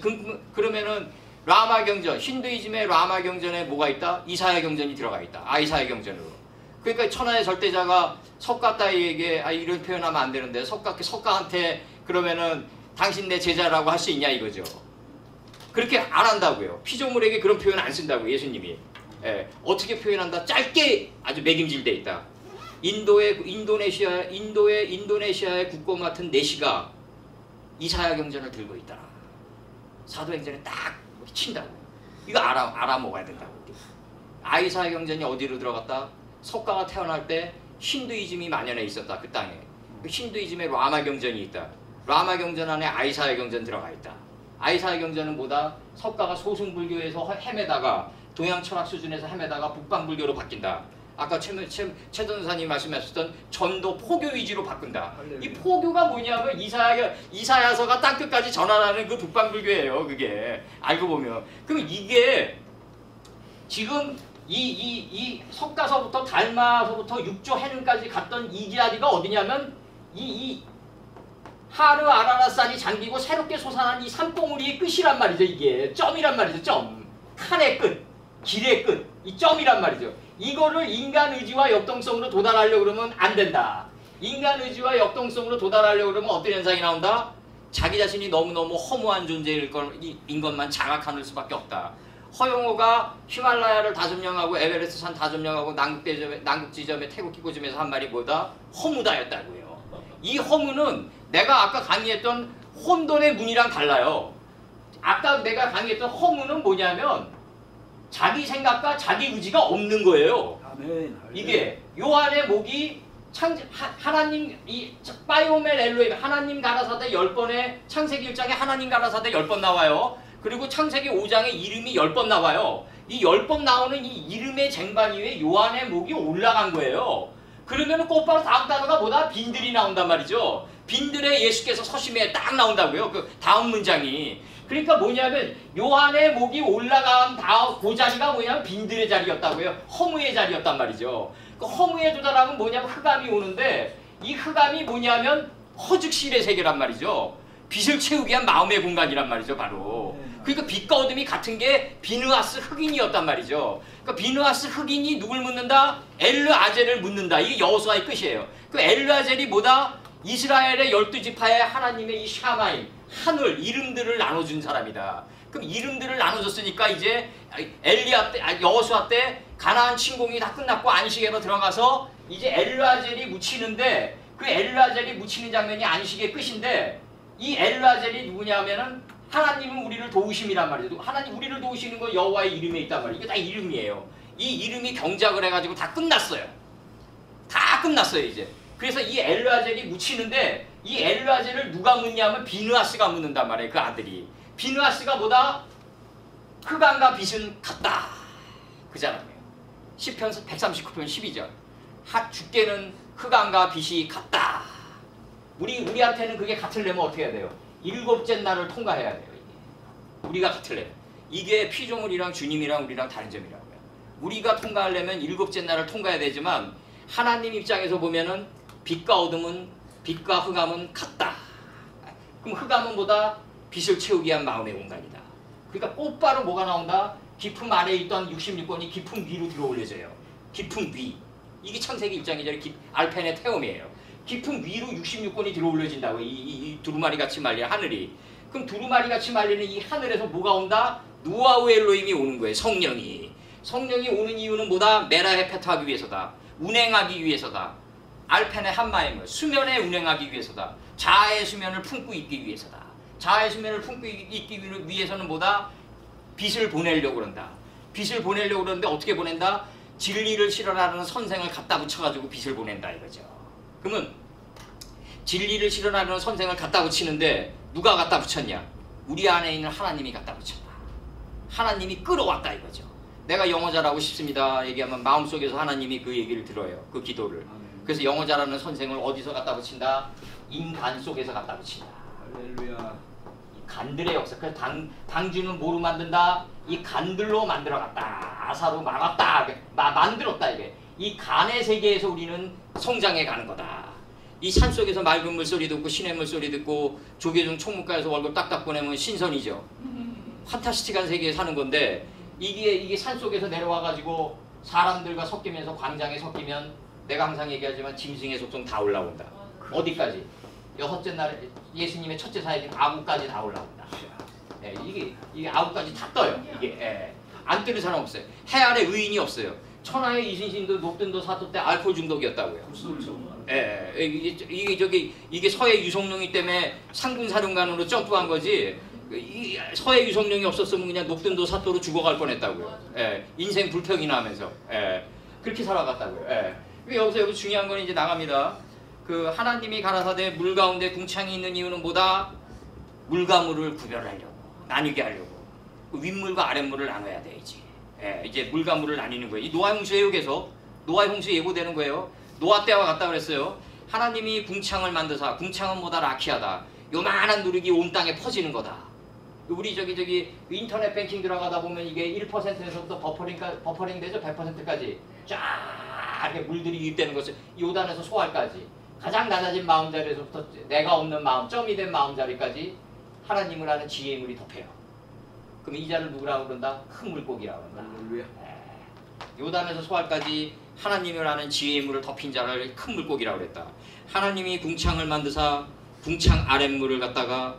그러면은 라마 경전, 힌두이즘의 라마 경전에 뭐가 있다? 이사야 경전이 들어가 있다. 아이사야 경전으로. 그러니까 천하의 절대자가 석가 따위에게 이런 표현하면 안 되는데 석가한테 그러면은 당신 내 제자라고 할 수 있냐 이거죠. 그렇게 안 한다고요. 피조물에게 그런 표현 안 쓴다고 예수님이. 어떻게 표현한다? 짧게 아주 매김질돼 있다. 인도네시아의 국공 같은 내시가 이사야 경전을 들고 있다. 사도행전에 딱 친다고. 이거 알아먹어야 된다고. 아이사야 경전이 어디로 들어갔다? 석가가 태어날 때 힌두이즘이 만연해 있었다. 그 땅에. 그 힌두이즘에 라마 경전이 있다. 라마 경전 안에 아이사야 경전 들어가 있다. 아이사야 경전은 뭐다? 석가가 소승불교에서 헤매다가 동양 철학 수준에서 헤매다가 북방불교로 바뀐다. 아까 최 전사님 말씀하셨던 전도 포교 위주로 바꾼다. 이 포교가 뭐냐면 이사야서가 땅끝까지 전환하는 그 북방불교예요. 그게 알고 보면. 그럼 이게 지금 이 석가서부터 달마서부터 육조 해능까지 갔던 이 자리가 어디냐면 이 하르 아라라산이 잠기고 새롭게 솟아난 이 산봉우리의 끝이란 말이죠. 이게 점이란 말이죠. 점. 칸의 끝, 길의 끝, 이 점이란 말이죠. 이거를 인간 의지와 역동성으로 도달하려고 그러면 안 된다. 인간 의지와 역동성으로 도달하려고 그러면 어떤 현상이 나온다? 자기 자신이 너무너무 허무한 존재인 것만 자각하는 수밖에 없다. 허용호가 히말라야를 5명하고 에베레스트 산 5명하고 남극지점에 태국 기고점에서 한 말이 뭐다? 허무다였다고요. 이 허무는 내가 아까 강의했던 혼돈의 문이랑 달라요. 아까 내가 강의했던 허무는 뭐냐면 자기 생각과 자기 의지가 없는 거예요. 이게 요한의 목이 하나님 이 바이오멜 엘로임 하나님 가라사대 10번에 창세기 1장에 하나님 가라사대 10번 나와요. 그리고 창세기 5장에 이름이 10번 나와요. 이 10번 나오는 이 이름의 쟁반 위에 요한의 목이 올라간 거예요. 그러면 곧바로 다음 단어가 뭐다? 빈들이 나온단 말이죠. 빈들에 예수께서 서심해 딱 나온다고요. 그 다음 문장이. 그러니까 뭐냐면 요한의 목이 올라간 다음 그 자리가 뭐냐면 빈들의 자리였다고요. 허무의 자리였단 말이죠. 그 허무에 도달하면 뭐냐면 흑암이 오는데 이 흑암이 뭐냐면 허즉실의 세계란 말이죠. 빛을 채우기 위한 마음의 공간이란 말이죠. 바로. 그러니까 빛과 어둠이 같은 게 비느하스 흑인이었단 말이죠. 그러니까 비느하스 흑인이 누굴 묻는다? 엘르아젤을 묻는다. 이게 여호수아의 끝이에요. 그 엘르아젤이 뭐다? 이스라엘의 12지파의 하나님의 이 샤마임, 하늘, 이름들을 나눠준 사람이다. 그럼 이름들을 나눠줬으니까 이제 여호수아 때 가나안 침공이 다 끝났고 안식에로 들어가서 이제 엘르아젤이 묻히는데 그 엘르아젤이 묻히는 장면이 안식의 끝인데 이 엘르아젤이 누구냐면은 하나님은 우리를 도우심이란 말이죠. 하나님 우리를 도우시는 건 여호와의 이름에 있단 말이에요. 이게 다 이름이에요. 이 이름이 경작을 해가지고 다 끝났어요. 다 끝났어요 이제. 그래서 이 엘르아젤이 묻히는데 이 엘르아젤을 누가 묻냐면 비느하스가 묻는단 말이에요. 그 아들이. 비느하스가 뭐다? 흑암과 빛은 같다. 그 사람이에요. 시편 139편 12절. 주께는 흑암과 빛이 같다. 우리한테는 그게 같으려면 어떻게 해야 돼요? 7째 날을 통과해야 돼요. 이게. 우리가 같으려면. 이게 피조물이랑 주님이랑 우리랑 다른 점이라고요. 우리가 통과하려면 7째 날을 통과해야 되지만 하나님 입장에서 보면은 빛과 어둠은 빛과 흑암은 같다. 그럼 흑암은 뭐다? 빛을 채우기 위한 마음의 공간이다. 그러니까 곧바로 뭐가 나온다? 깊음 아래에 있던 66권이 깊음 위로 들어 올려져요. 깊음 위. 이게 창세기 1장이죠. 알펜의 태움이에요. 깊은 위로 66권이 들어 올려진다고 이 두루마리 같이 말이야 하늘이. 그럼 두루마리 같이 말리는 이 하늘에서 뭐가 온다? 노아우 엘로힘이 오는 거예요. 성령이. 성령이 오는 이유는 뭐다? 메라헤페트하기 위해서다. 운행하기 위해서다. 알펜의 한마임을 수면에 운행하기 위해서다. 자아의 수면을 품고 있기 위해서다. 자아의 수면을 품고 있기 위해서는 뭐다? 빛을 보내려고 그런다. 빛을 보내려고 그러는데 어떻게 보낸다? 진리를 실현하는 선생을 갖다 붙여가지고 빛을 보낸다 이거죠. 그러면 진리를 실현하는 선생을 갖다 붙이는데 누가 갖다 붙였냐? 우리 안에 있는 하나님이 갖다 붙였다. 하나님이 끌어왔다 이거죠. 내가 영어 잘하고 싶습니다 얘기하면 마음속에서 하나님이 그 얘기를 들어요. 그 기도를. 그래서 영어 잘하는 선생을 어디서 갖다 붙인다? 인간 속에서 갖다 붙인다. 할렐루야. 이 간들의 역사. 그래서 당주는 뭐로 만든다? 이 간들로 만들어갔다. 아사로 막았다. 만들었다 이게. 이 간의 세계에서 우리는 성장해 가는 거다. 이 산속에서 맑은 물소리 듣고 시냇물 소리 듣고 조계종 총무과에서 월급 딱딱 보내면 신선이죠. 판타스틱한 세계에 사는 건데 이게 산속에서 내려와가지고 사람들과 섞이면서 광장에 섞이면 내가 항상 얘기하지만 짐승의 속성 다 올라온다. 어디까지? 여섯째 날 예수님의 첫째 사역인 아구까지 다 올라온다. 예, 이게 아구까지 다 떠요. 이게 예. 안 뜨는 사람 없어요. 해 아래 의인이 없어요. 천하의 이순신도 녹든도 사토 때 알코올 중독이었다고요. 예, 이게 서해 유성룡이 때문에 상군사령관으로 점프한 거지. 이 서해 유성룡이 없었으면 그냥 녹든도 사토로 죽어갈 뻔했다고요. 예, 인생 불평이나 하면서 예, 그렇게 살아갔다고요. 예. 여기서 중요한 건 이제 나갑니다. 그 하나님이 가라사대 물 가운데 궁창이 있는 이유는 뭐다? 물과 물을 구별하려고 나뉘게 하려고 그 윗물과 아랫물을 나눠야 돼야지. 예, 이제 물과 물을 나뉘는 거예요. 이 노아 홍수예요. 계속 노아 홍수 예고되는 거예요. 노아 때와 같다 그랬어요. 하나님이 궁창을 만드사 궁창은 뭐다? 라키하다. 요만한 누룩이 온 땅에 퍼지는 거다. 우리 저기 인터넷 뱅킹 들어가다 보면 이게 1%에서부터 버퍼링 되죠. 100%까지 쫙 이렇게 물들이 유입되는 것을 요단에서 소알까지 가장 낮아진 마음자리에서부터 내가 없는 마음 점이 된 마음자리까지 하나님을 아는 지혜의 물이 덮여요. 그럼 이 자를 누구라고 그런다? 큰 물고기라고 그런다. 요단에서 소알까지 하나님을 아는 지혜의 물을 덮인 자를 큰 물고기라고 그랬다. 하나님이 궁창을 만드사 궁창 아랫물을 갖다가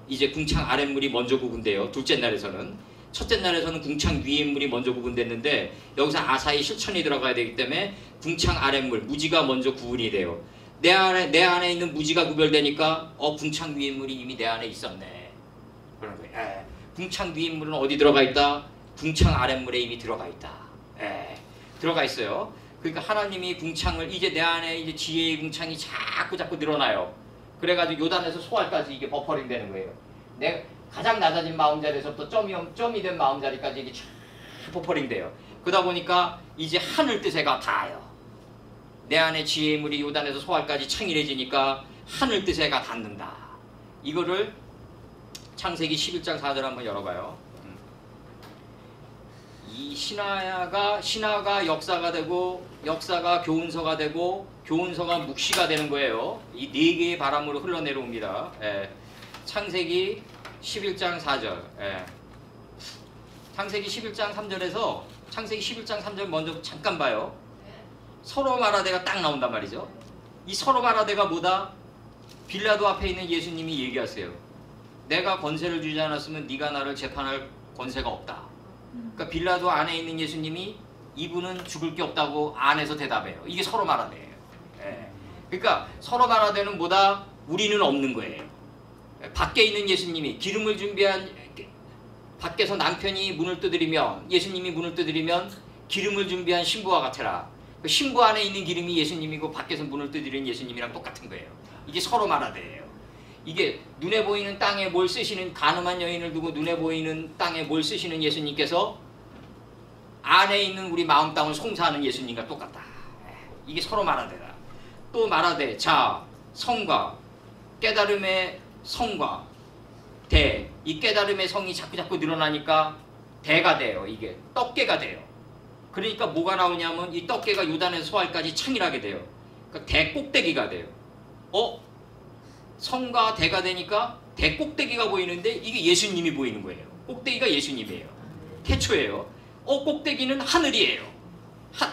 이제 궁창 아랫물이 먼저 구분돼요. 둘째 날에서는. 첫째 날에서는 궁창 위의 물이 먼저 구분됐는데 여기서 아사히 실천이 들어가야 되기 때문에 궁창 아랫물, 무지가 먼저 구분이 돼요. 내 안에 있는 무지가 구별되니까 궁창 위의 물이 이미 내 안에 있었네. 그런 거예요. 궁창 위의 물은 어디 들어가 있다? 궁창 아랫물에 이미 들어가 있다. 들어가 있어요. 그러니까 하나님이 궁창을 이제 내 안에 이제 지혜의 궁창이 자꾸 늘어나요. 그래가지고 요단에서 소알까지 이게 버퍼링 되는 거예요. 내 가장 낮아진 마음자리에서부터 점이 된 마음자리까지 이게 쫙 버퍼링 돼요. 그러다 보니까 이제 하늘 뜻에가 닿아요. 내 안에 지혜의 물이 요단에서 소알까지 창일해지니까 하늘 뜻에가 닿는다. 이거를 창세기 11장 4절 한번 열어봐요. 이 신화가 역사가 되고 역사가 교훈서가 되고 교훈서가 묵시가 되는 거예요. 이 네 개의 바람으로 흘러내려옵니다. 창세기 11장 4절. 창세기 11장 3절에서 창세기 11장 3절 먼저 잠깐 봐요. 서로 마라데가 딱 나온단 말이죠. 이 서로 마라데가 뭐다? 빌라도 앞에 있는 예수님이 얘기하세요. 내가 권세를 주지 않았으면 네가 나를 재판할 권세가 없다. 그러니까 빌라도 안에 있는 예수님이 이분은 죽을 게 없다고 안에서 대답해요. 이게 서로 마라데예요. 그러니까 서로 마라데는 뭐다? 우리는 없는 거예요. 밖에 있는 예수님이 기름을 준비한 밖에서 남편이 문을 두드리면 예수님이 문을 두드리면 기름을 준비한 신부와 같으라. 신부 안에 있는 기름이 예수님이고 밖에서 문을 두드리는 예수님이랑 똑같은 거예요. 이게 서로 마라데예요. 이게 눈에 보이는 땅에 뭘 쓰시는 가늠한 여인을 두고 눈에 보이는 땅에 뭘 쓰시는 예수님께서 안에 있는 우리 마음 땅을 송사하는 예수님과 똑같다. 이게 서로 마라데다. 또 마라데 자 성과 깨달음의 성과 대 이 깨달음의 성이 자꾸 늘어나니까 대가 돼요. 이게 떡계가 돼요. 그러니까 뭐가 나오냐면 이 떡계가 요단에서 소알까지 창일하게 돼요. 그러니까 대꼭대기가 돼요. 성과 대가 되니까 대꼭대기가 보이는데 이게 예수님이 보이는 거예요. 꼭대기가 예수님이에요. 태초예요. 꼭대기는 하늘이에요.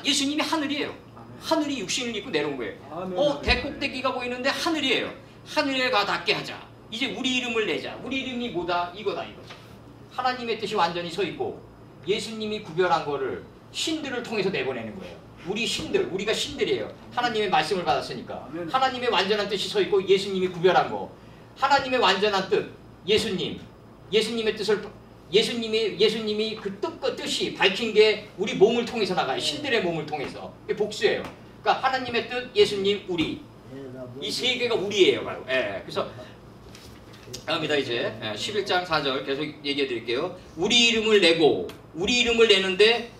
예수님이 하늘이에요. 하늘이 육신을 입고 내려온 거예요. 대꼭대기가 보이는데 하늘이에요. 하늘에 가 닿게 하자. 이제 우리 이름을 내자. 우리 이름이 뭐다? 이거다 이거죠. 하나님의 뜻이 완전히 서 있고 예수님이 구별한 거를 신들을 통해서 내보내는 거예요. 우리 신들, 우리가 신들이에요. 하나님의 말씀을 받았으니까. 하나님의 완전한 뜻이 서 있고 예수님이 구별한 거. 하나님의 완전한 뜻, 예수님의 뜻을 예수님이 그 뜻이 밝힌 게 우리 몸을 통해서 나가요. 신들의 몸을 통해서. 그게 복수예요. 그러니까 하나님의 뜻, 예수님, 우리. 이 세 개가 우리예요, 바로. 예. 그래서 다음이다 이제 11장 4절 계속 얘기해 드릴게요. 우리 이름을 내고 우리 이름을 내는데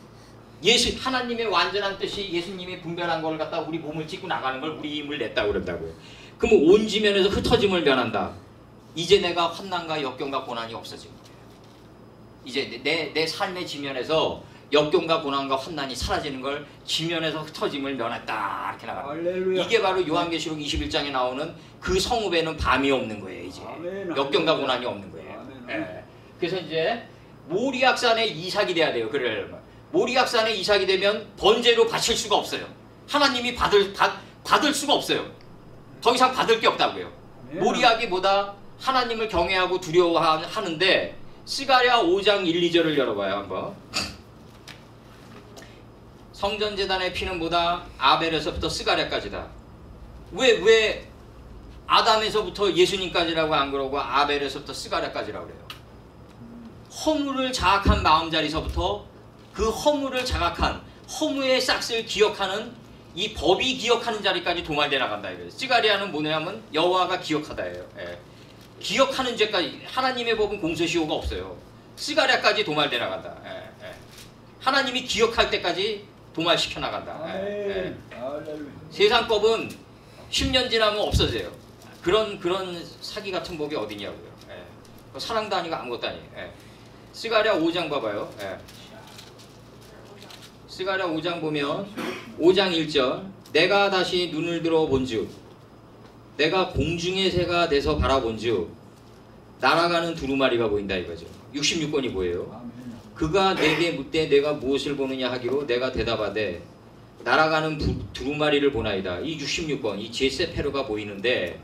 하나님의 완전한 뜻이 예수님이 분별한 걸 갖다 우리 몸을 찍고 나가는 걸 우리 이름을 냈다고 그런다고요. 그럼 온 지면에서 흩어짐을 면한다. 이제 내가 환난과 역경과 고난이 없어집니다. 이제 내 삶의 지면에서 역경과 고난과 환난이 사라지는 걸 지면에서 흩어짐을 면했다 이렇게 나갑니다. 이게 바로 요한계시록 21장에 나오는 그 성읍에는 밤이 없는 거예요. 이제 역경과 고난이 없는 거예요. 예. 그래서 이제 모리악산에 이삭이 돼야 돼요. 그래 모리악산에 이삭이 되면 번제로 바칠 수가 없어요. 하나님이 받을 수가 없어요. 더 이상 받을 게 없다고요. 모리악이 뭐다? 하나님을 경외하고 두려워하는데 스가랴 5장 1, 2절을 열어봐요 한번. 성전재단의 피는 뭐다? 아벨에서부터 스가랴까지다. 왜 아담에서부터 예수님까지라고 안 그러고 아벨에서부터 스가랴까지라고 그래요? 허물을 자각한 마음자리서부터 그 허물을 자각한 허무의 싹을 기억하는 이 법이 기억하는 자리까지 도말돼 나간다 이거예요. 스가랴는 뭐냐면 여호와가 기억하다예요. 예. 기억하는 죄까지 하나님의 법은 공소시효가 없어요. 스가랴까지 도말돼 나간다. 예. 예. 하나님이 기억할 때까지 도말시켜 나간다. 예. 예. 세상법은 10년 지나면 없어져요. 그런 사기 같은 법이 어디냐고요. 예. 사랑도 아니고 아무것도 아니에요. 예. 스가랴 5장 봐봐요. 예. 스가랴 5장 보면 5장 1절 내가 다시 눈을 들어 본즉 내가 공중의 새가 돼서 바라본즉 날아가는 두루마리가 보인다 이거죠. 66번이 뭐예요? 그가 내게 묻되 내가 무엇을 보느냐 하기로 내가 대답하되 날아가는 두루마리를 보나이다. 이 66번 이 제세페르가 보이는데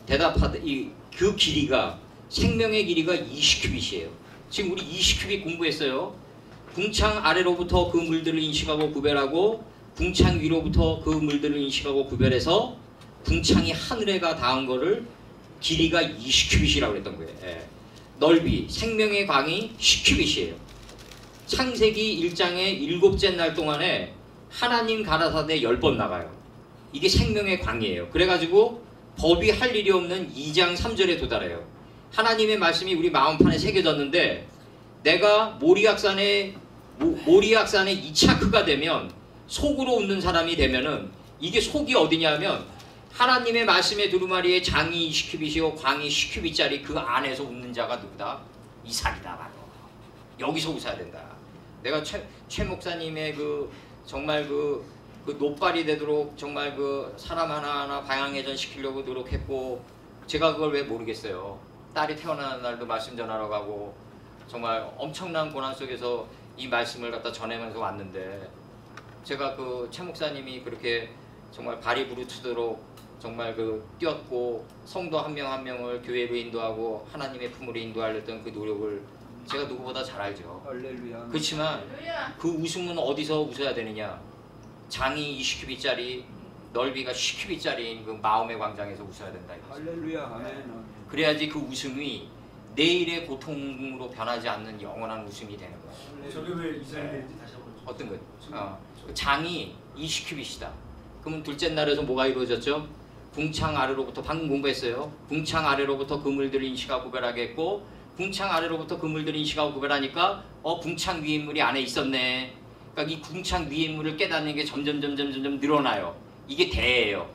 대답하되 그 길이가 생명의 길이가 20큐빗이에요. 지금 우리 20큐빗 공부했어요. 궁창 아래로부터 그 물들을 인식하고 구별하고 궁창 위로부터 그 물들을 인식하고 구별해서 궁창이 하늘에가 닿은 거를 길이가 20큐빗이라고 그랬던 거예요. 예. 넓이 생명의 광이 10큐빗이에요. 창세기 1장의 7째 날 동안에 하나님 가라사대 10번 나가요. 이게 생명의 광이에요. 그래가지고 법이 할 일이 없는 2장 3절에 도달해요. 하나님의 말씀이 우리 마음판에 새겨졌는데 내가 모리악산의 이차크가 되면 속으로 웃는 사람이 되면은 이게 속이 어디냐면 하나님의 말씀의 두루마리에 장이 20큐빗이고 광이 10큐빗짜리 그 안에서 웃는 자가 누구다? 이삭이다 바로. 여기서 웃어야 된다. 내가 최 목사님의 정말 그 노발이 되도록 정말 그 사람 하나하나 방향회전 시키려고 노력했고 제가 그걸 왜 모르겠어요. 딸이 태어나는 날도 말씀 전하러 가고 정말 엄청난 고난 속에서 이 말씀을 갖다 전하면서 왔는데 제가 최 목사님이 그렇게 정말 발이 부르트도록 정말 뛰었고 성도 한 명 한 명을 교회로 인도하고 하나님의 품으로 인도하려던 그 노력을 제가 누구보다 잘 알죠. 할렐루야. 그렇지만 그 웃음은 어디서 웃어야 되느냐? 장이 20큐빗짜리 넓이가 10큐빗짜리인 그 마음의 광장에서 웃어야 된다 이거죠. 할렐루야. 아멘. 그래야지 그 웃음이 내일의 고통으로 변하지 않는 영원한 웃음이 되는 거예요. 저게 왜 이삭이 되는지 다시 한번 어떤 거? 장이 20큐빗이다. 그러면 둘째 날에서 뭐가 이루어졌죠? 궁창 아래로부터 방금 공부했어요. 궁창 아래로부터 그물들을 인식하고 구별하게 했고 궁창 아래로부터 그물들을 인식하고 구별하니까 궁창 위에 인물이 안에 있었네. 그러니까 이 궁창 위에 인물을 깨닫는 게 점점 늘어나요. 이게 대예요.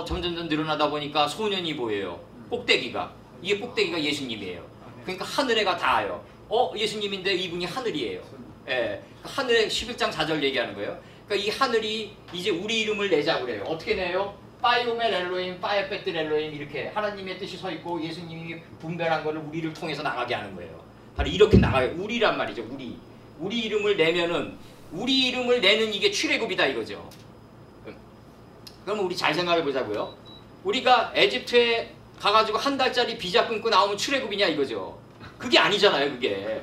점점 늘어나다 보니까 소년이 보여요. 꼭대기가. 이게 꼭대기가 예수님이에요. 그러니까 하늘에가 닿아요. 예수님인데 이분이 하늘이에요. 예, 하늘의 11장 4절 얘기하는 거예요. 그러니까 이 하늘이 이제 우리 이름을 내자고 그래요. 어떻게 내요? 파이오멜 엘로임, 파이오페트 엘로임 이렇게 하나님의 뜻이 서 있고 예수님이 분별한 거를 우리를 통해서 나가게 하는 거예요. 바로 이렇게 나가요. 우리란 말이죠. 우리 이름을 내면은 우리 이름을 내는 이게 출애굽이다 이거죠. 그럼 우리 잘 생각해 보자고요. 우리가 에집트에 가가지고 한 달짜리 비자 끊고 나오면 출애굽이냐 이거죠. 그게 아니잖아요. 그게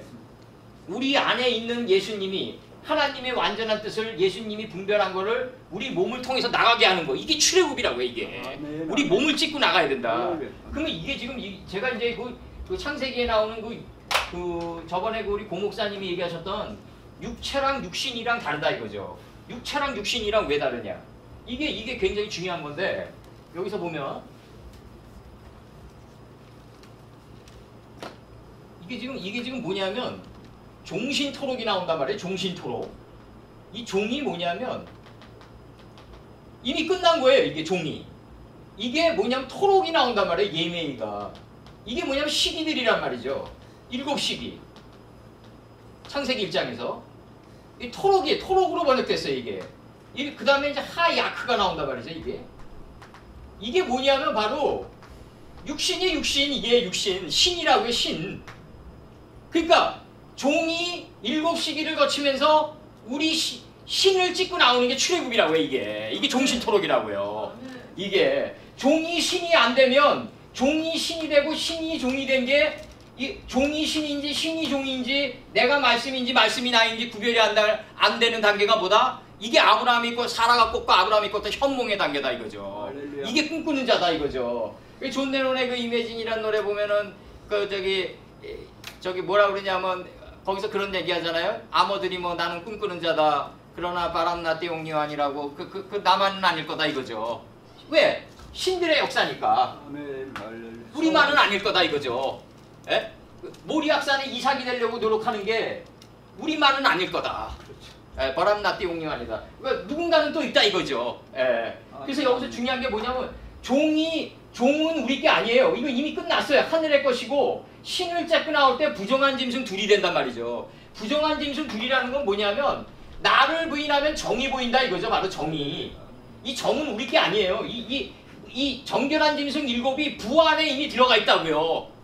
우리 안에 있는 예수님이 하나님의 완전한 뜻을 예수님이 분별한 거를 우리 몸을 통해서 나가게 하는 거, 이게 출애굽이라고요. 이게 우리 몸을 찢고 나가야 된다. 그러면 이게 지금 제가 이제 그 창세기에 나오는 그 저번에 우리 고 목사님이 얘기하셨던 육체랑 육신이랑 다르다 이거죠. 육체랑 육신이랑 왜 다르냐? 이게 굉장히 중요한 건데, 여기서 보면 이게 지금 뭐냐면 종신토록이 나온단 말이에요. 종신토록. 이 종이 뭐냐면 이미 끝난 거예요. 이게 종이. 이게 뭐냐면 토록이 나온단 말이에요. 예매이가. 이게 뭐냐면 시기들이란 말이죠. 7시기. 창세기 1장에서 이 토록으로 번역됐어요. 이게. 그 다음에 이제 하야크가 나온단 말이죠. 이게 뭐냐면 바로 육신이 육신, 이게 육신, 신이라고요. 신. 그러니까 종이 7시기를 거치면서 우리 신을 찍고 나오는 게 출애굽이라고요. 이게 종신토록이라고요. 이게 종이 신이 안 되면 종이 신이 되고 신이 종이 된 게 종이 신인지 신이 종인지 내가 말씀인지 말씀이 나인지 구별이 안 되는 단계가 뭐다? 이게 아브라함이 있고 사라가 꼽고 아브라함이 꼽고 현몽의 단계다 이거죠. 할렐루야. 이게 꿈꾸는 자다 이거죠. 존 레논의 그 이매진이라는 노래 보면은 그 저기 뭐라 그러냐면 거기서 그런 얘기 하잖아요. 아머들이 뭐 나는 꿈꾸는 자다. 그러나 바람나 띠용요한이라고 그 나만은 아닐 거다 이거죠. 왜? 신들의 역사니까. 우리만은 아닐 거다 이거죠. 에? 모리악산에 이삭이 되려고 노력하는 게 우리만은 아닐 거다. 바람나 띠용요한이다. 그러니까 누군가는 또 있다 이거죠. 그래서 여기서 중요한 게 뭐냐면 종은 우리 게 아니에요. 이거 이미 끝났어요. 하늘의 것이고 신을 째고 나올 때 부정한 짐승 둘이 된단 말이죠. 부정한 짐승 둘이라는 건 뭐냐면 나를 부인하면 정이 보인다 이거죠. 바로 정이. 이 정은 우리 게 아니에요. 이 정결한 짐승 7이 부 안에 이미 들어가 있다고요.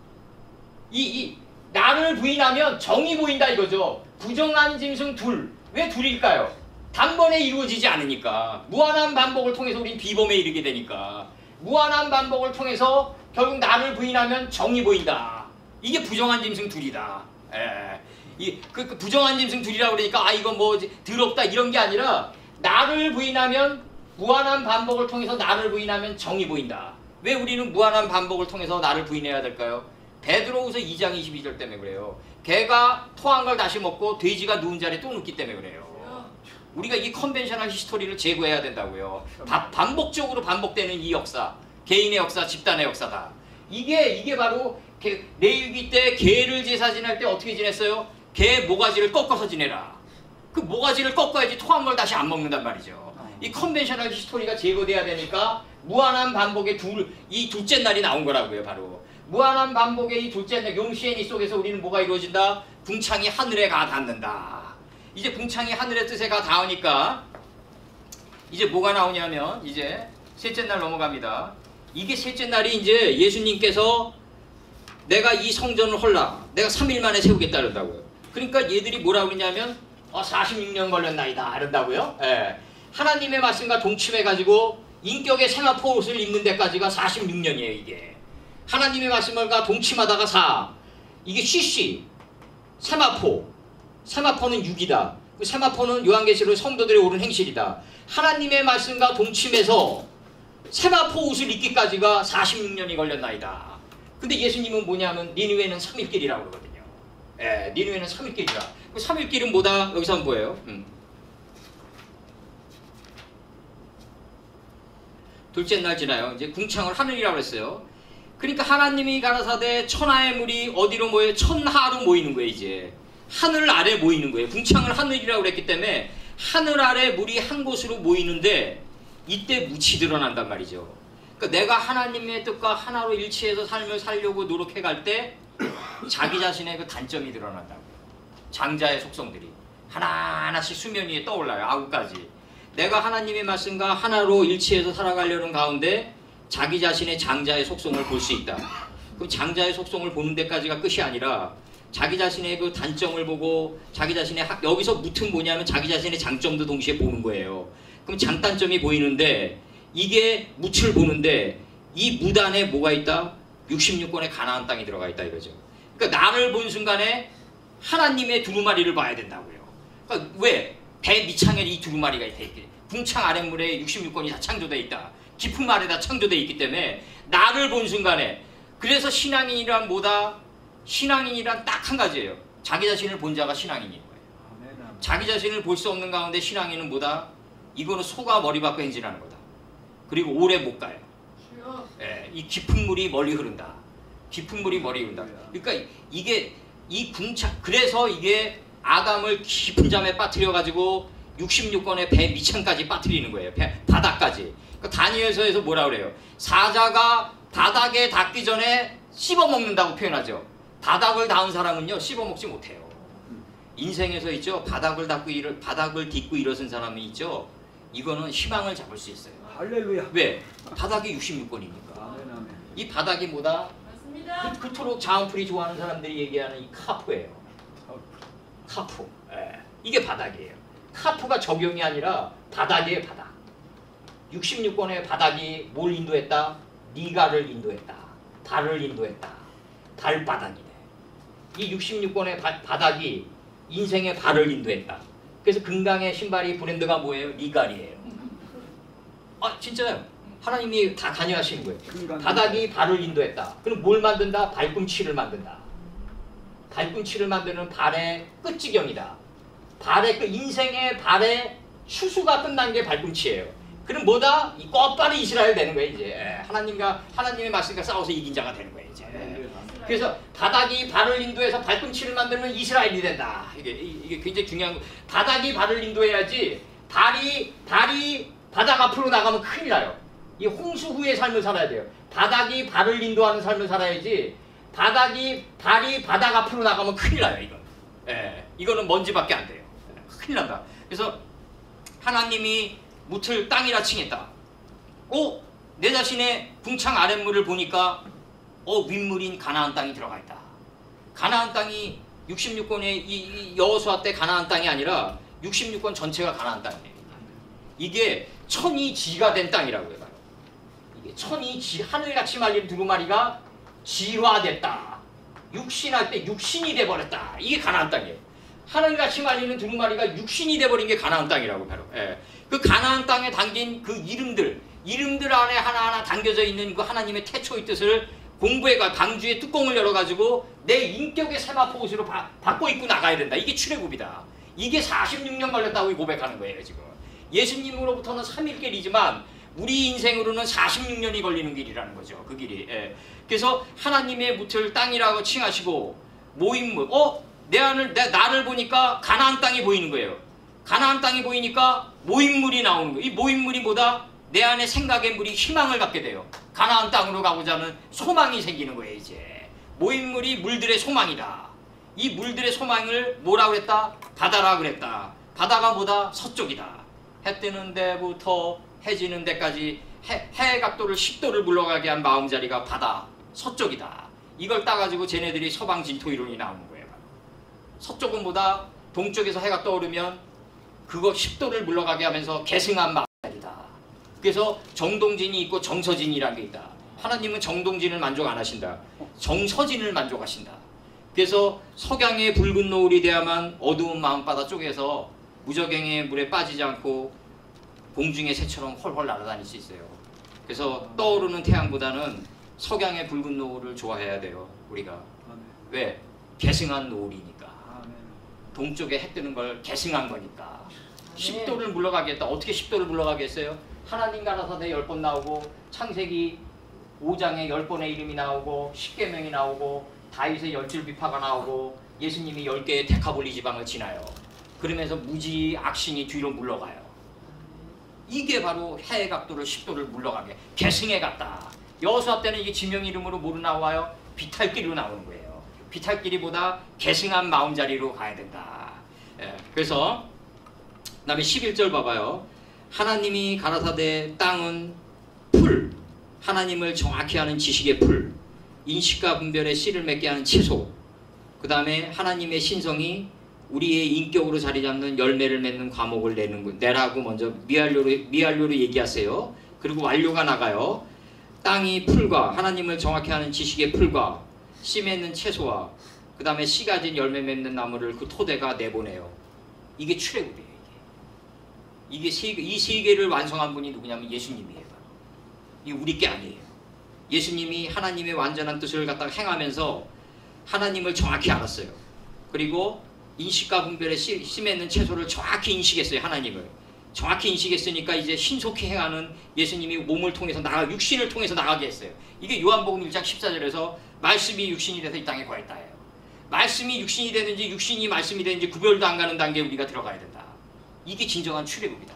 나를 부인하면 정이 보인다 이거죠. 부정한 짐승 둘. 왜 둘일까요? 단번에 이루어지지 않으니까. 무한한 반복을 통해서 우린 비범에 이르게 되니까. 무한한 반복을 통해서 결국 나를 부인하면 정이 보인다. 이게 부정한 짐승 둘이다. 그 부정한 짐승 둘이라고 그러니까 이거 뭐 더럽다 이런 게 아니라 나를 부인하면 무한한 반복을 통해서 나를 부인하면 정이 보인다. 왜 우리는 무한한 반복을 통해서 나를 부인해야 될까요? 베드로후서 2장 22절 때문에 그래요. 개가 토한 걸 다시 먹고 돼지가 누운 자리에 또 눕기 때문에 그래요. 우리가 이 컨벤셔널 히스토리를 제거해야 된다고요. 반복적으로 반복되는 이 역사, 개인의 역사, 집단의 역사다. 이게 바로 레위기 때 개를 제사 지낼 때 어떻게 지냈어요? 개 모가지를 꺾어서 지내라. 그 모가지를 꺾어야지 토한 걸 다시 안 먹는단 말이죠. 이 컨벤셔널 히스토리가 제거돼야 되니까 무한한 반복의 이 둘째 날이 나온 거라고요. 바로 무한한 반복의 이 둘째 날 용시애니 속에서 우리는 뭐가 이루어진다? 궁창이 하늘에 가 닿는다. 이제 궁창이 하늘의 뜻에 가 닿으니까 이제 뭐가 나오냐면 이제 셋째 날 넘어갑니다. 이게 셋째 날이 이제 예수님께서 내가 이 성전을 헐라 내가 3일 만에 세우겠다 그런다고요. 그러니까 얘들이 뭐라고 그러냐면 46년 걸렸나이다 이런다고요. 하나님의 말씀과 동침해가지고 인격의 세마포 옷을 입는 데까지가 46년이에요. 이게 하나님의 말씀과 동침하다가 이게 CC 세마포는 6이다. 그 세마포는 요한계시록 성도들의 옳은 행실이다. 하나님의 말씀과 동침해서 세마포 옷을 입기까지가 46년이 걸렸나이다. 근데 예수님은 뭐냐면 니느웨는 3일길이라고 그러거든요. 니느웨는 3일길이라. 그 3일길은 뭐다? 여기서 한번 보여요. 둘째 날 지나요. 이제 궁창을 하늘이라고 했어요. 그러니까 하나님이 가라사대 천하의 물이 어디로 모여요? 천하로 모이는 거예요. 이제 하늘 아래 모이는 거예요. 궁창을 하늘이라고 그랬기 때문에 하늘 아래 물이 한 곳으로 모이는데 이때 묻이 드러난단 말이죠. 그러니까 내가 하나님의 뜻과 하나로 일치해서 삶을 살려고 노력해갈 때 자기 자신의 그 단점이 드러난다고요. 장자의 속성들이 하나하나씩 수면 위에 떠올라요. 9가지. 내가 하나님의 말씀과 하나로 일치해서 살아가려는 가운데 자기 자신의 장자의 속성을 볼 수 있다. 그럼 장자의 속성을 보는 데까지가 끝이 아니라 자기 자신의 그 단점을 보고 자기 자신의 여기서 무튼 뭐냐면 자기 자신의 장점도 동시에 보는 거예요. 그럼 장단점이 보이는데 이게 묻을 보는데 이 묻 안에 뭐가 있다? 66권의 가나안 땅이 들어가 있다 이거죠. 그러니까 나를 본 순간에 하나님의 두루마리를 봐야 된다고요. 그러니까 왜? 배 밑창에 이 두루마리가 있대. 궁창 아랫물에 66권이 다 창조되어 있다. 깊은 아래다 창조되어 있기 때문에 나를 본 순간에, 그래서 신앙인이란 뭐다? 신앙인이란 딱 한 가지예요. 자기 자신을 본 자가 신앙인인 거예요. 자기 자신을 볼 수 없는 가운데 신앙인은 뭐다? 이거는 소가 머리 박고 행진하는 거다. 그리고 오래 못 가요. 예, 이 깊은 물이 멀리 흐른다. 깊은 물이 멀리 흐른다. 그러니까 이게 이 궁창, 그래서 이게 아담을 깊은 잠에 빠뜨려 가지고 66권의 배 밑창까지 빠뜨리는 거예요. 바닥까지. 그러니까 다니엘서에서 뭐라 그래요? 사자가 바닥에 닿기 전에 씹어먹는다고 표현하죠. 바닥을 닿은 사람은요 씹어먹지 못해요. 인생에서 있죠, 바닥을 딛고 일어선 사람이 있죠, 이거는 희망을 잡을 수 있어요. 할렐루야. 왜? 바닥이 66권이니까. 이 바닥이 뭐다? 맞습니다. 그토록 자은풀이 좋아하는 사람들이 얘기하는 이 카프예요. 카프. 예. 이게 바닥이에요. 카프가 적용이 아니라 바닥이에요. 바닥. 66권의 바닥이 뭘 인도했다? 니가를 인도했다. 발을 인도했다. 발바닥이네. 이 66권의 바닥이 인생의 발을 인도했다. 그래서 금강의 신발이 브랜드가 뭐예요? 니갈이에요. 아 진짜요. 하나님이 다 관여하시는 거예요. 바닥이 발을 인도했다. 그럼 뭘 만든다? 발꿈치를 만든다. 발꿈치를 만드는 발의 끝지경이다. 발의 그 인생의 발의 추수가 끝난 게 발꿈치예요. 그럼 뭐다? 이 꽃발이 이스라엘 되는 거예요 이제. 하나님의 말씀과 싸워서 이긴 자가 되는 거예요 이제. 그래서 바닥이 발을 인도해서 발꿈치를 만들면 이스라엘이 된다. 이게 굉장히 중요한 거. 바닥이 발을 인도해야지. 발이 바닥 앞으로 나가면 큰일 나요. 이 홍수 후의 삶을 살아야 돼요. 바닥이 발을 인도하는 삶을 살아야지. 발이 바닥 앞으로 나가면 큰일 나요. 이건. 예, 이거는 먼지밖에 안 돼요. 큰일 난다. 그래서 하나님이 무틀 땅이라 칭했다. 내 자신의 궁창 아랫물을 보니까 윗물인 가나안 땅이 들어가 있다. 가나안 땅이 66권의 이 여호수아 때 가나안 땅이 아니라 66권 전체가 가나안 땅이에요. 이게 천이지가 된 땅이라고요. 이게 천이지, 하늘같이 말린 두루마리가 지화됐다. 육신할 때 육신이 돼버렸다. 이게 가나안 땅이에요. 하늘같이 말리는 두루마리가 육신이 돼버린 게 가나안 땅이라고 바로. 예. 그 가나안 땅에 담긴 그 이름들 안에 하나하나 담겨져 있는 그 하나님의 태초의 뜻을 공부해가 방주의 뚜껑을 열어가지고 내 인격의 세마포 옷으로 바꿔 입고 나가야 된다. 이게 출애굽이다. 이게 46년 걸렸다고 고백하는 거예요 지금. 예수님으로부터는 3일 길이지만 우리 인생으로는 46년이 걸리는 길이라는 거죠. 그 길이. 예. 그래서 하나님의 무틀 땅이라고 칭하시고 모임물. 나를 보니까 가나안 땅이 보이는 거예요. 가나안 땅이 보이니까 모임물이 나오는 거예요. 이 모임물이 뭐다? 내 안에 생각의 물이 희망을 갖게 돼요. 가나안 땅으로 가고자 하는 소망이 생기는 거예요 이제. 모임물이 물들의 소망이다. 이 물들의 소망을 뭐라고 그랬다? 바다라고 그랬다. 바다가 뭐다? 서쪽이다. 해 뜨는 데부터 해 지는 데까지 해 각도를 10도를 물러가게 한 마음자리가 바다 서쪽이다. 이걸 따가지고 쟤네들이 서방 진토 이론이 나오는 거예요. 서쪽은 뭐다? 동쪽에서 해가 떠오르면 그거 10도를 물러가게 하면서 계승한 마음자리다. 그래서 정동진이 있고 정서진이라는 게 있다. 하나님은 정동진을 만족 안 하신다. 정서진을 만족하신다. 그래서 석양의 붉은 노을이 돼야만 어두운 마음바다 쪽에서 무저갱의 물에 빠지지 않고 공중의 새처럼 헐헐 날아다닐 수 있어요. 그래서 떠오르는 태양보다는 석양의 붉은 노을을 좋아해야 돼요. 우리가. 왜? 계승한 노을이니까. 동쪽에 해 뜨는 걸 계승한 거니까. 10도를 물러가게 했다. 어떻게 10도를 물러가게 했어요? 하나님 가라사대 10번 나오고 창세기 5장에 10번의 이름이 나오고 십계명이 나오고 다윗의 10줄비파가 나오고 예수님이 10개의 데카볼리 지방을 지나요. 그러면서 무지 악신이 뒤로 물러가요. 이게 바로 해의 각도를 10도를 물러가게 계승해 갔다. 여호수아 때는 이게 지명 이름으로 뭐로 나와요? 비탈길로 나오는 거예요. 비탈길이보다 계승한 마음자리로 가야 된다. 그래서 그 다음에 11절 봐봐요. 하나님이 가라사대 땅은 풀, 하나님을 정확히 아는 지식의 풀, 인식과 분별의 씨를 맺게 하는 채소, 그 다음에 하나님의 신성이 우리의 인격으로 자리 잡는 열매를 맺는 과목을 내라고 먼저 미알료로 얘기하세요. 그리고 완료가 나가요. 땅이 풀과 하나님을 정확히 아는 지식의 풀과 씨 맺는 채소와 그 다음에 씨 가진 열매 맺는 나무를 그 토대가 내보내요. 이게 출애굽이에요. 이게 이 세 개를 완성한 분이 누구냐면 예수님이에요. 이게 우리 게 아니에요. 예수님이 하나님의 완전한 뜻을 갖다가 행하면서 하나님을 정확히 알았어요. 그리고 인식과 분별에 씨 맺는 채소를 정확히 인식했어요. 하나님을 정확히 인식했으니까 이제 신속히 행하는 예수님이 몸을 통해서 육신을 통해서 나가게 했어요. 이게 요한복음 1장 14절에서 말씀이 육신이 돼서 이 땅에 거했다예요. 말씀이 육신이 되는지 육신이 말씀이 되는지 구별도 안 가는 단계에 우리가 들어가야 된다. 이게 진정한 출애굽이다.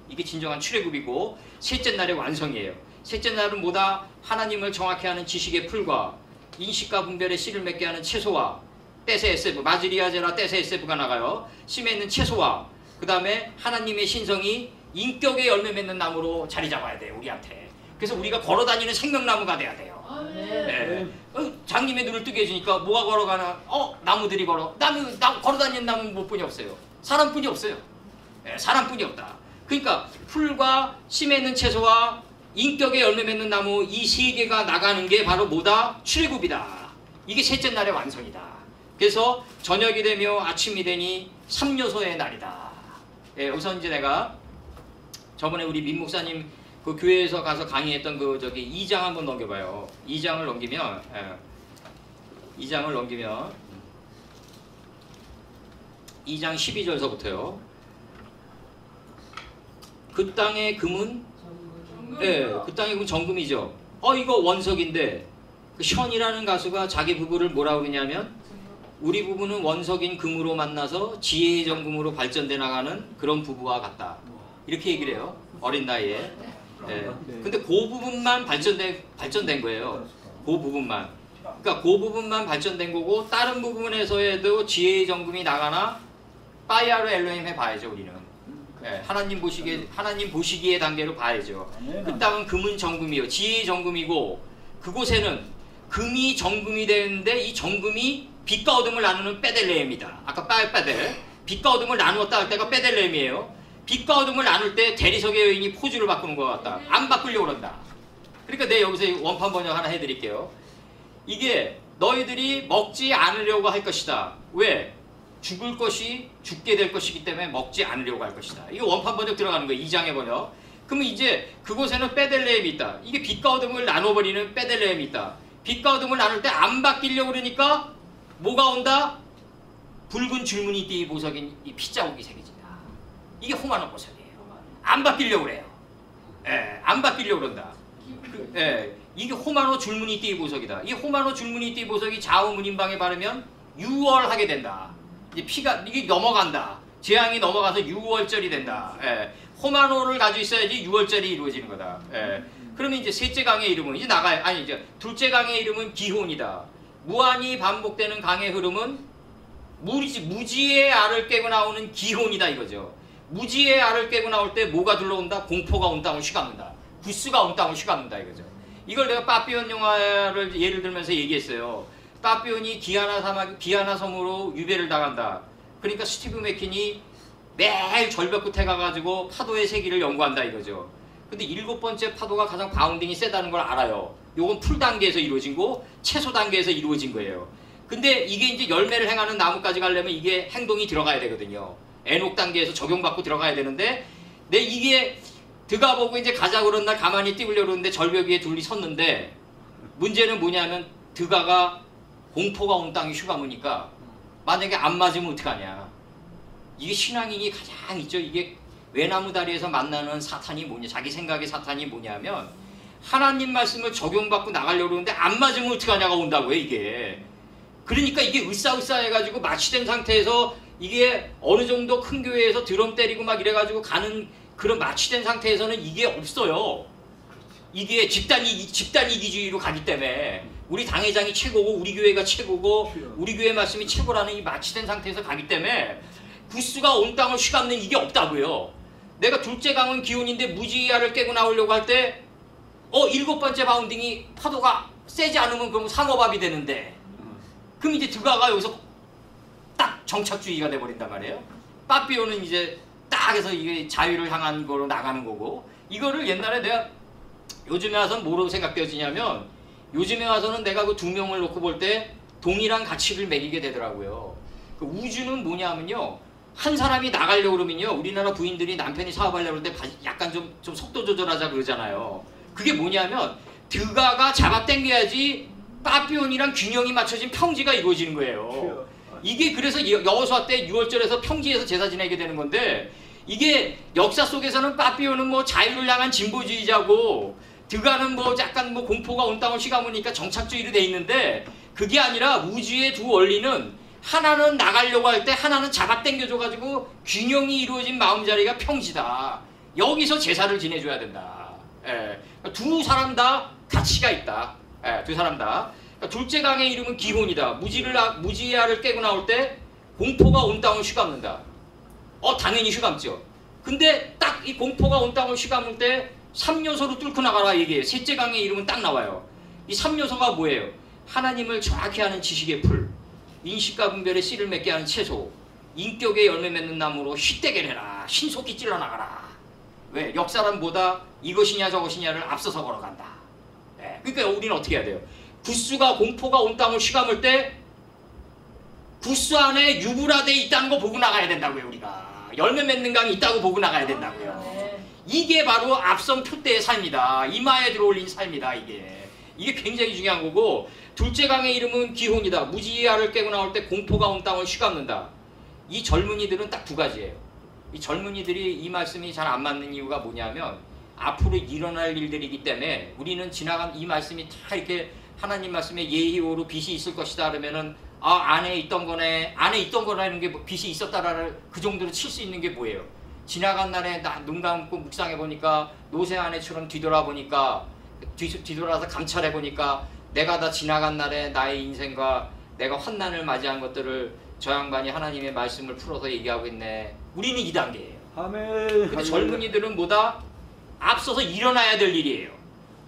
이게 진정한 출애굽이고 셋째 날의 완성이에요. 셋째 날은 뭐다? 하나님을 정확히 아는 지식의 풀과 인식과 분별의 씨를 맺게 하는 채소와 떼세에세브, 마즈리아제라 떼세에세브가 나가요. 씨 맺는 채소와 그 다음에 하나님의 신성이 인격의 열매 맺는 나무로 자리 잡아야 돼요. 우리한테. 그래서 우리가 걸어다니는 생명나무가 돼야 돼요. 네. 장님의 눈을 뜨게 해주니까 뭐가 걸어가나? 나무들이 걸어. 걸어다니는 나무는 몇 분이 없어요. 사람뿐이 없어요. 네, 사람뿐이 없다. 그러니까 풀과 씨 맺는 채소와 인격의 열매 맺는 나무 이 세 개가 나가는 게 바로 뭐다? 출애굽이다. 이게 셋째 날의 완성이다. 그래서 저녁이 되며 아침이 되니 3요소의 날이다. 예, 우선 이제 내가 저번에 우리 민 목사님 그 교회에서 가서 강의했던 그 2장 한번 넘겨봐요. 2장을 넘기면 2장 12절서부터요. 그 땅의 금은 그 땅의 금은 정금이죠. 이거 원석인데 그 션이라는 가수가 자기 부부를 뭐라고 그러냐면 우리 부부는 원석인 금으로 만나서 지혜의 정금으로 발전돼 나가는 그런 부부와 같다. 이렇게 얘기를 해요. 어린 나이에. 근데 그 부분만 발전된 거예요. 그 부분만. 그러니까 그 부분만 발전된 거고 다른 부분에서에도 지혜의 정금이 나가나 빠이아르 엘로힘 해봐야죠. 우리는. 하나님 보시기의 단계로 봐야죠. 그 땅은 금은 정금이요. 지혜의 정금이고 그곳에는 금이 정금이 되는데 이 정금이 빛과 어둠을 나누는 베들레헴이다. 아까 베델. 빛과 어둠을 나누었다 할 때가 베들레헴이에요. 빛과 어둠을 나눌 때 대리석의 여인이 포즈를 바꾸는 것 같다. 안 바꾸려고 그런다. 그러니까 내가 여기서 원판 번역 하나 해드릴게요. 이게 너희들이 먹지 않으려고 할 것이다. 왜? 죽을 것이 죽게 될 것이기 때문에 먹지 않으려고 할 것이다. 이게 원판 번역 들어가는 거예요. 2장의 번역. 그러면 이제 그곳에는 베들레헴이 있다. 이게 빛과 어둠을 나눠버리는 베들레헴이 있다. 빛과 어둠을 나눌 때 안 바뀌려고 그러니까 뭐가 온다? 붉은 줄무늬 띠 보석인 이 피자국이 새겨진다. 이게 호마노 보석이에요. 안 바뀌려고 그래요. 안 바뀌려고 그런다. 이게 호마노 줄무늬 띠 보석이다. 이 호마노 줄무늬 띠 보석이 좌우 문인방에 바르면 6월하게 된다. 이제 피가 이게 넘어간다. 재앙이 넘어가서 6월절이 된다. 호마노를 가지고 있어야지 6월절이 이루어지는 거다. 그러면 이제 셋째 강의 이름은 이제 나가요. 아니 이제 둘째 강의 이름은 기혼이다. 무한히 반복되는 강의 흐름은 무지의 알을 깨고 나오는 기혼이다 이거죠. 무지의 알을 깨고 나올 때 뭐가 둘러온다? 공포가 온 땅을 휘감는다. 구스가 온 땅을 휘감는다 이거죠. 이걸 내가 빠삐온 영화를 예를 들면서 얘기했어요. 빠삐온이 기아나 섬으로 유배를 당한다. 그러니까 스티브 맥킨이 매일 절벽 끝에 가가지고 파도의 세기를 연구한다 이거죠. 근데 7번째 파도가 가장 바운딩이 세다는 걸 알아요. 요건 풀 단계에서 이루어진 거, 채소 단계에서 이루어진 거예요. 근데 이게 이제 열매를 행하는 나무까지 가려면 이게 행동이 들어가야 되거든요. 애녹 단계에서 적용받고 들어가야 되는데 이게 드가 보고 이제 가자 그런 날 가만히 띄우려고 그러는데 절벽 위에 둘이 섰는데 문제는 뭐냐면 드가가 공포가 온 땅이 휘감으니까 만약에 안 맞으면 어떡하냐. 이게 신앙인이 가장 있죠. 이게 외나무 다리에서 만나는 사탄이 뭐냐, 자기 생각의 사탄이 뭐냐면 하나님 말씀을 적용받고 나가려고 그러는데 안 맞으면 어떡하냐가 온다고요. 이게 그러니까 이게 으쌰으쌰해가지고 마취된 상태에서 이게 어느 정도 큰 교회에서 드럼 때리고 막 이래가지고 가는 그런 마취된 상태에서는 이게 없어요. 이게 집단 이기주의로 가기 때문에 우리 당회장이 최고고 우리 교회가 최고고 우리 교회 말씀이 최고라는 이 마취된 상태에서 가기 때문에 구스가 온 땅을 휘감는 이게 없다고요. 내가 둘째 강은 기온인데 무지야를 깨고 나오려고 할 때 7번째 바운딩이 파도가 세지 않으면 그럼 상어밥이 되는데 그럼 이제 드가가 여기서 딱 정착주의가 돼버린단 말이에요. 빠삐오는 이제 딱 해서 이게 자유를 향한 거로 나가는 거고 이거를 옛날에 내가 요즘에 와서는 뭐로 생각되어지냐면 요즘에 와서는 내가 그 두 명을 놓고 볼 때 동일한 가치를 매기게 되더라고요. 그 우주는 뭐냐면요. 한 사람이 나가려고 그러면요. 우리나라 부인들이 남편이 사업하려고 할 때 약간 좀 속도 조절하자 그러잖아요. 그게 뭐냐면 드가가 잡아당겨야지 빠삐온이랑 균형이 맞춰진 평지가 이루어지는 거예요. 이게 그래서 여호수아 때 6월절에서 평지에서 제사 지내게 되는 건데 이게 역사 속에서는 빠삐온은 뭐 자유를 향한 진보주의자고 드가는 뭐 약간 뭐 공포가 온 땅을 휘감으니까 정착주의로 돼 있는데 그게 아니라 우주의 두 원리는 하나는 나가려고 할 때 하나는 잡아당겨줘가지고 균형이 이루어진 마음자리가 평지다. 여기서 제사를 지내줘야 된다. 예. 두 사람 다 가치가 있다. 예, 두 사람 다. 그러니까 둘째 강의 이름은 기혼이다. 무지의 알을 깨고 나올 때 공포가 온 땅을 휘감는다. 당연히 휘감죠. 근데 딱 이 공포가 온 땅을 휘감을 때 3요소로 뚫고 나가라 얘기해요. 셋째 강의 이름은 딱 나와요. 이 3요소가 뭐예요? 하나님을 정확히 하는 지식의 풀, 인식과 분별의 씨를 맺게 하는 채소, 인격의 열매 맺는 나무로 휘떼게 해라. 신속히 찔러나가라. 왜? 역사람보다 이것이냐 저것이냐를 앞서서 걸어간다. 네. 그러니까 우리는 어떻게 해야 돼요? 구스가 공포가 온 땅을 휘감을 때 구스 안에 유브라데에 있다는 거 보고 나가야 된다고요. 우리가 열매 맺는 강이 있다고 보고 나가야 된다고요. 이게 바로 앞선 표대의 삶이다. 이마에 들어올린 삶이다. 이게 굉장히 중요한 거고 둘째 강의 이름은 기혼이다. 무지의 알을 깨고 나올 때 공포가 온 땅을 휘감는다. 이 젊은이들은 딱 두 가지예요. 이 젊은이들이 이 말씀이 잘 안 맞는 이유가 뭐냐면 앞으로 일어날 일들이기 때문에 우리는 지나간 이 말씀이 다 이렇게 하나님 말씀에 예희오로 빛이 있을 것이다 그러면은 안에 있던 거라는 게 빛이 있었다라는 그 정도로 칠 수 있는 게 뭐예요? 지나간 날에 눈 감고 묵상해 보니까 노새 아내처럼 뒤돌아보니까 뒤돌아서 감찰해 보니까 내가 다 지나간 날에 나의 인생과 내가 환난을 맞이한 것들을 저 양반이 하나님의 말씀을 풀어서 얘기하고 있네. 우리는 2단계예요. 아멘. 근데 젊은이들은 뭐다? 앞서서 일어나야 될 일이에요.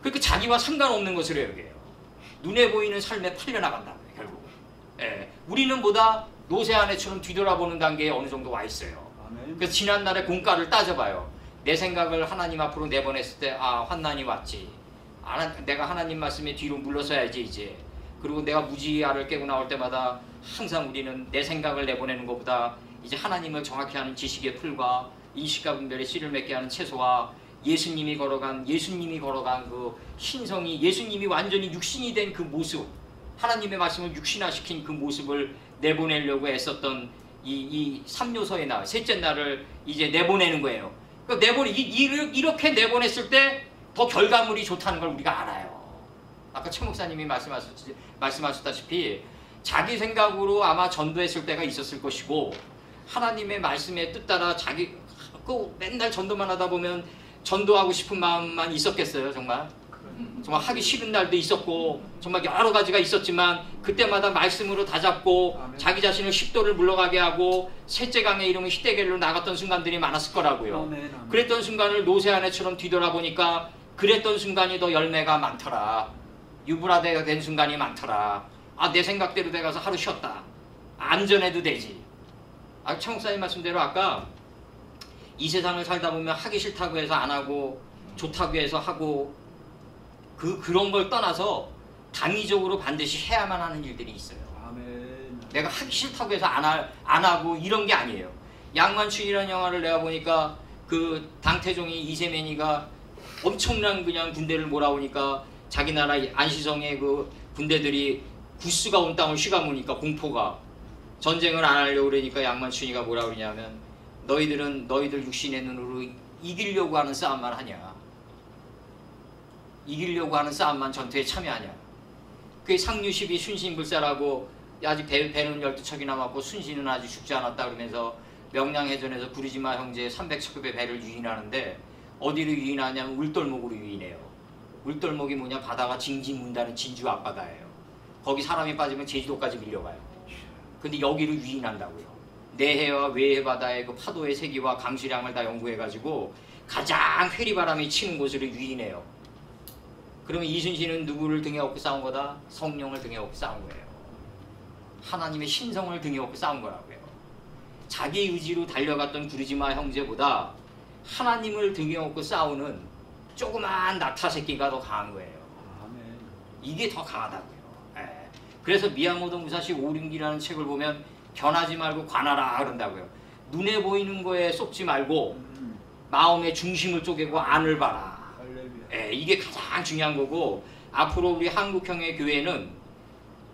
그러니까 자기와 상관없는 것을 해요. 눈에 보이는 삶에 팔려나간다고요. 결국은. 예. 우리는 뭐다? 노새 아내처럼 뒤돌아보는 단계에 어느 정도 와 있어요. 아멘. 그래서 지난날의 공과를 따져봐요. 내 생각을 하나님 앞으로 내보냈을 때 환난이 왔지. 내가 하나님 말씀에 뒤로 물러서야지 이제. 그리고 내가 무지의 알을 깨고 나올 때마다 항상 우리는 내 생각을 내보내는 것보다 이제 하나님을 정확히 하는 지식의 풀과 인식과 분별의 씨를 맺게 하는 채소와 예수님이 걸어간 그 신성이 예수님이 완전히 육신이 된 그 모습 하나님의 말씀을 육신화시킨 그 모습을 내보내려고 애썼던 이 3요소의 날 셋째 날을 이제 내보내는 거예요. 그러니까 이렇게 내보냈을 때 더 결과물이 좋다는 걸 우리가 알아요. 아까 최 목사님이 말씀하셨다시피 자기 생각으로 아마 전도했을 때가 있었을 것이고 하나님의 말씀에 뜻 따라 맨날 전도만 하다 보면 전도하고 싶은 마음만 있었겠어요. 정말 하기 싫은 날도 있었고 정말 여러 가지가 있었지만 그때마다 말씀으로 다잡고 자기 자신을 십도를 물러가게 하고 셋째 강의 이름은 히데겔로 나갔던 순간들이 많았을 거라고요. 그랬던 순간을 노새 아내처럼 뒤돌아보니까 그랬던 순간이 더 열매가 많더라. 유브라데가 된 순간이 많더라. 내 생각대로 돼가서 하루 쉬었다. 안전해도 되지. 최 목사님 말씀대로 아까 이 세상을 살다 보면 하기 싫다고 해서 안 하고 좋다고 해서 하고 그런 걸 떠나서 당위적으로 반드시 해야만 하는 일들이 있어요. 아멘. 내가 하기 싫다고 해서 안 하고 이런 게 아니에요. 양만춘이라는 영화를 내가 보니까 그 당태종이 이세맨이가 엄청난 그냥 군대를 몰아오니까 자기 나라 안시성의 그 군대들이 구스가 온 땅을 휘감으니까 공포가 전쟁을 안 하려고 그러니까 양만춘이가 뭐라 그러냐면 너희들 육신의 눈으로 이기려고 하는 싸움만 하냐. 이기려고 하는 싸움만 전투에 참여하냐. 그게 상류십이 순신불사라고 아직 배는 12척이 남았고 순신은 아직 죽지 않았다 그러면서 명량해전에서 구리지마 형제의 300척급의 배를 유인하는데 어디로 유인하냐면 울돌목으로 유인해요. 울돌목이 뭐냐? 바다가 징징 운다는 진주 앞바다예요. 거기 사람이 빠지면 제주도까지 밀려가요. 근데 여기로 유인한다고요. 내해와 외해 바다의 그 파도의 세기와 강수량을 다 연구해가지고 가장 회리바람이 치는 곳으로 유인해요. 그러면 이순신은 누구를 등에 업고 싸운 거다? 성령을 등에 업고 싸운 거예요. 하나님의 신성을 등에 업고 싸운 거라고요. 자기 의지로 달려갔던 구리지마 형제보다 하나님을 등에 업고 싸우는 조그만 낙타 새끼가 더 강한 거예요. 아멘. 이게 더 강하다고요. 예. 그래서 미야모토 무사시 오륜기라는 책을 보면 견하지 말고 관하라 그런다고요. 눈에 보이는 거에 쏟지 말고 마음의 중심을 쪼개고 안을 봐라. 할렐루야. 예, 이게 가장 중요한 거고 앞으로 우리 한국형의 교회는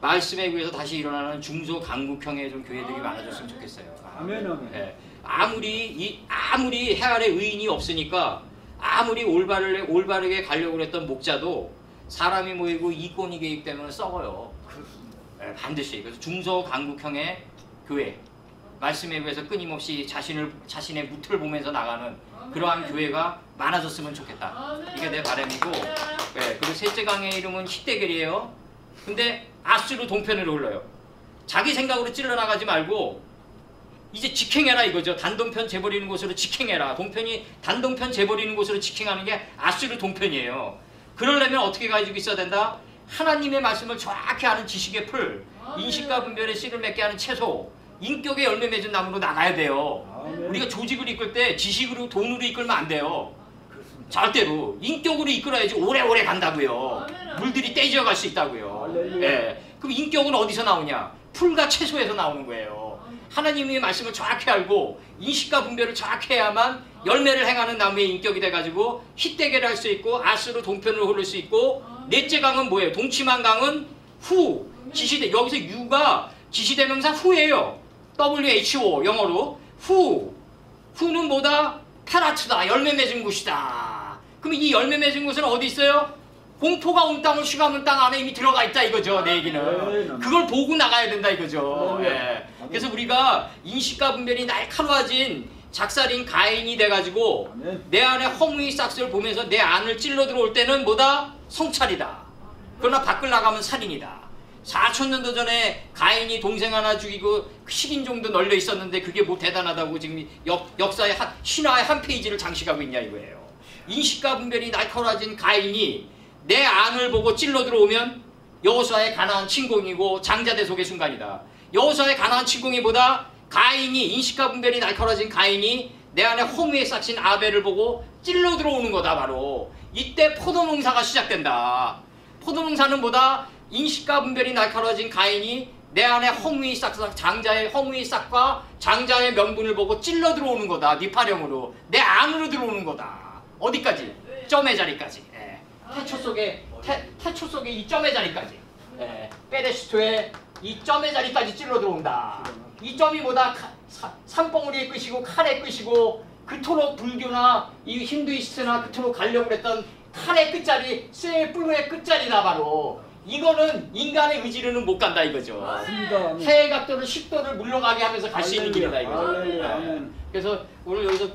말씀에 의해서 다시 일어나는 중소강국형의 좀 교회들이 많아졌으면 좋겠어요. 아멘, 아멘. 예, 아무리 해아래 의인이 없으니까 아무리 올바르게 가려고 했던 목자도 사람이 모이고 이권이 개입되면 썩어요. 그렇습니다. 예, 반드시. 그래서 중소강국형의 교회 말씀에 의해서 끊임없이 자신의 무틀 보면서 나가는 그러한 교회가 많아졌으면 좋겠다. 이게 내 바람이고, 예, 그리고 셋째 강의 이름은 히데겔이에요. 근데 아수르 동편으로 흘러요. 자기 생각으로 찔러나가지 말고 이제 직행해라 이거죠. 단동편 재버리는 곳으로 직행해라. 동편이 단동편 재버리는 곳으로 직행하는 게 아수르 동편이에요. 그러려면 어떻게 가지고 있어야 된다? 하나님의 말씀을 정확히 아는 지식의 풀, 인식과 분별의 씨를 맺게 하는 채소, 인격의 열매 맺은 나무로 나가야 돼요. 아멘. 우리가 조직을 이끌 때 지식으로 돈으로 이끌면 안 돼요. 그렇습니다. 절대로 인격으로 이끌어야지 오래오래 간다고요. 물들이 떼져 갈 수 있다고요. 할렐루야. 예. 그럼 인격은 어디서 나오냐? 풀과 채소에서 나오는 거예요. 하나님의 말씀을 정확히 알고 인식과 분별을 정확히 해야만 열매를 행하는 나무의 인격이 돼가지고 히데겔을 할 수 있고 아수르 동편으로 흐를 수 있고 넷째 강은 뭐예요? 동치만 강은 후 지시대 여기서 유가 지시대명사 후예요. WHO 영어로 후는 뭐다? 페라트다. 열매 맺은 곳이다. 그럼 이 열매 맺은 곳은 어디 있어요? 공포가 온 땅을 쉬가문 땅 안에 이미 들어가 있다 이거죠. 내 얘기는. 그걸 보고 나가야 된다 이거죠. 예. 그래서 우리가 인식과 분별이 날카로워진 작살인 가인이 돼가지고 내 안에 허무의 싹스를 보면서 내 안을 찔러 들어올 때는 뭐다? 성찰이다. 그러나 밖을 나가면 살인이다. 4,000년도 전에 가인이 동생 하나 죽이고 식인종도 널려 있었는데 그게 뭐 대단하다고 지금 역사의 신화의 한 페이지를 장식하고 있냐 이거예요. 인식과 분별이 날카로워진 가인이 내 안을 보고 찔러 들어오면 여호수아의 가나안 침공이고 장자대속의 순간이다. 여호수아의 가나안 침공이보다 가인이 인식과 분별이 날카로워진 가인이 내 안에 허무에 싹신 아벨을 보고 찔러 들어오는 거다. 바로 이때 포도농사가 시작된다. 포도농사는 뭐다? 인식과 분별이 날카로워진 가인이 내 안에 허무의 싹 장자의 허무의 싹과 장자의 명분을 보고 찔러 들어오는 거다. 니파령으로 내 안으로 들어오는 거다. 어디까지? 점의 자리까지. 예. 태초 속에 이 점의 자리까지. 예. 페데시토의 이 점의 자리까지 찔러 들어온다. 이 점이 뭐다? 산봉우리의 끝이고 칼의 끝이고 그토록 불교나 이 힌두이스트나 그토록 가려고 했던 칼의 끝자리, 쇠의 뿔의 끝자리다. 바로 이거는 인간의 의지로는 못 간다 이거죠. 맞습니다. 해의 각도를 10도를 물러가게 하면서 갈 수 있는 길이다 이거죠. 할렐루야. 예. 아멘. 그래서 오늘 여기서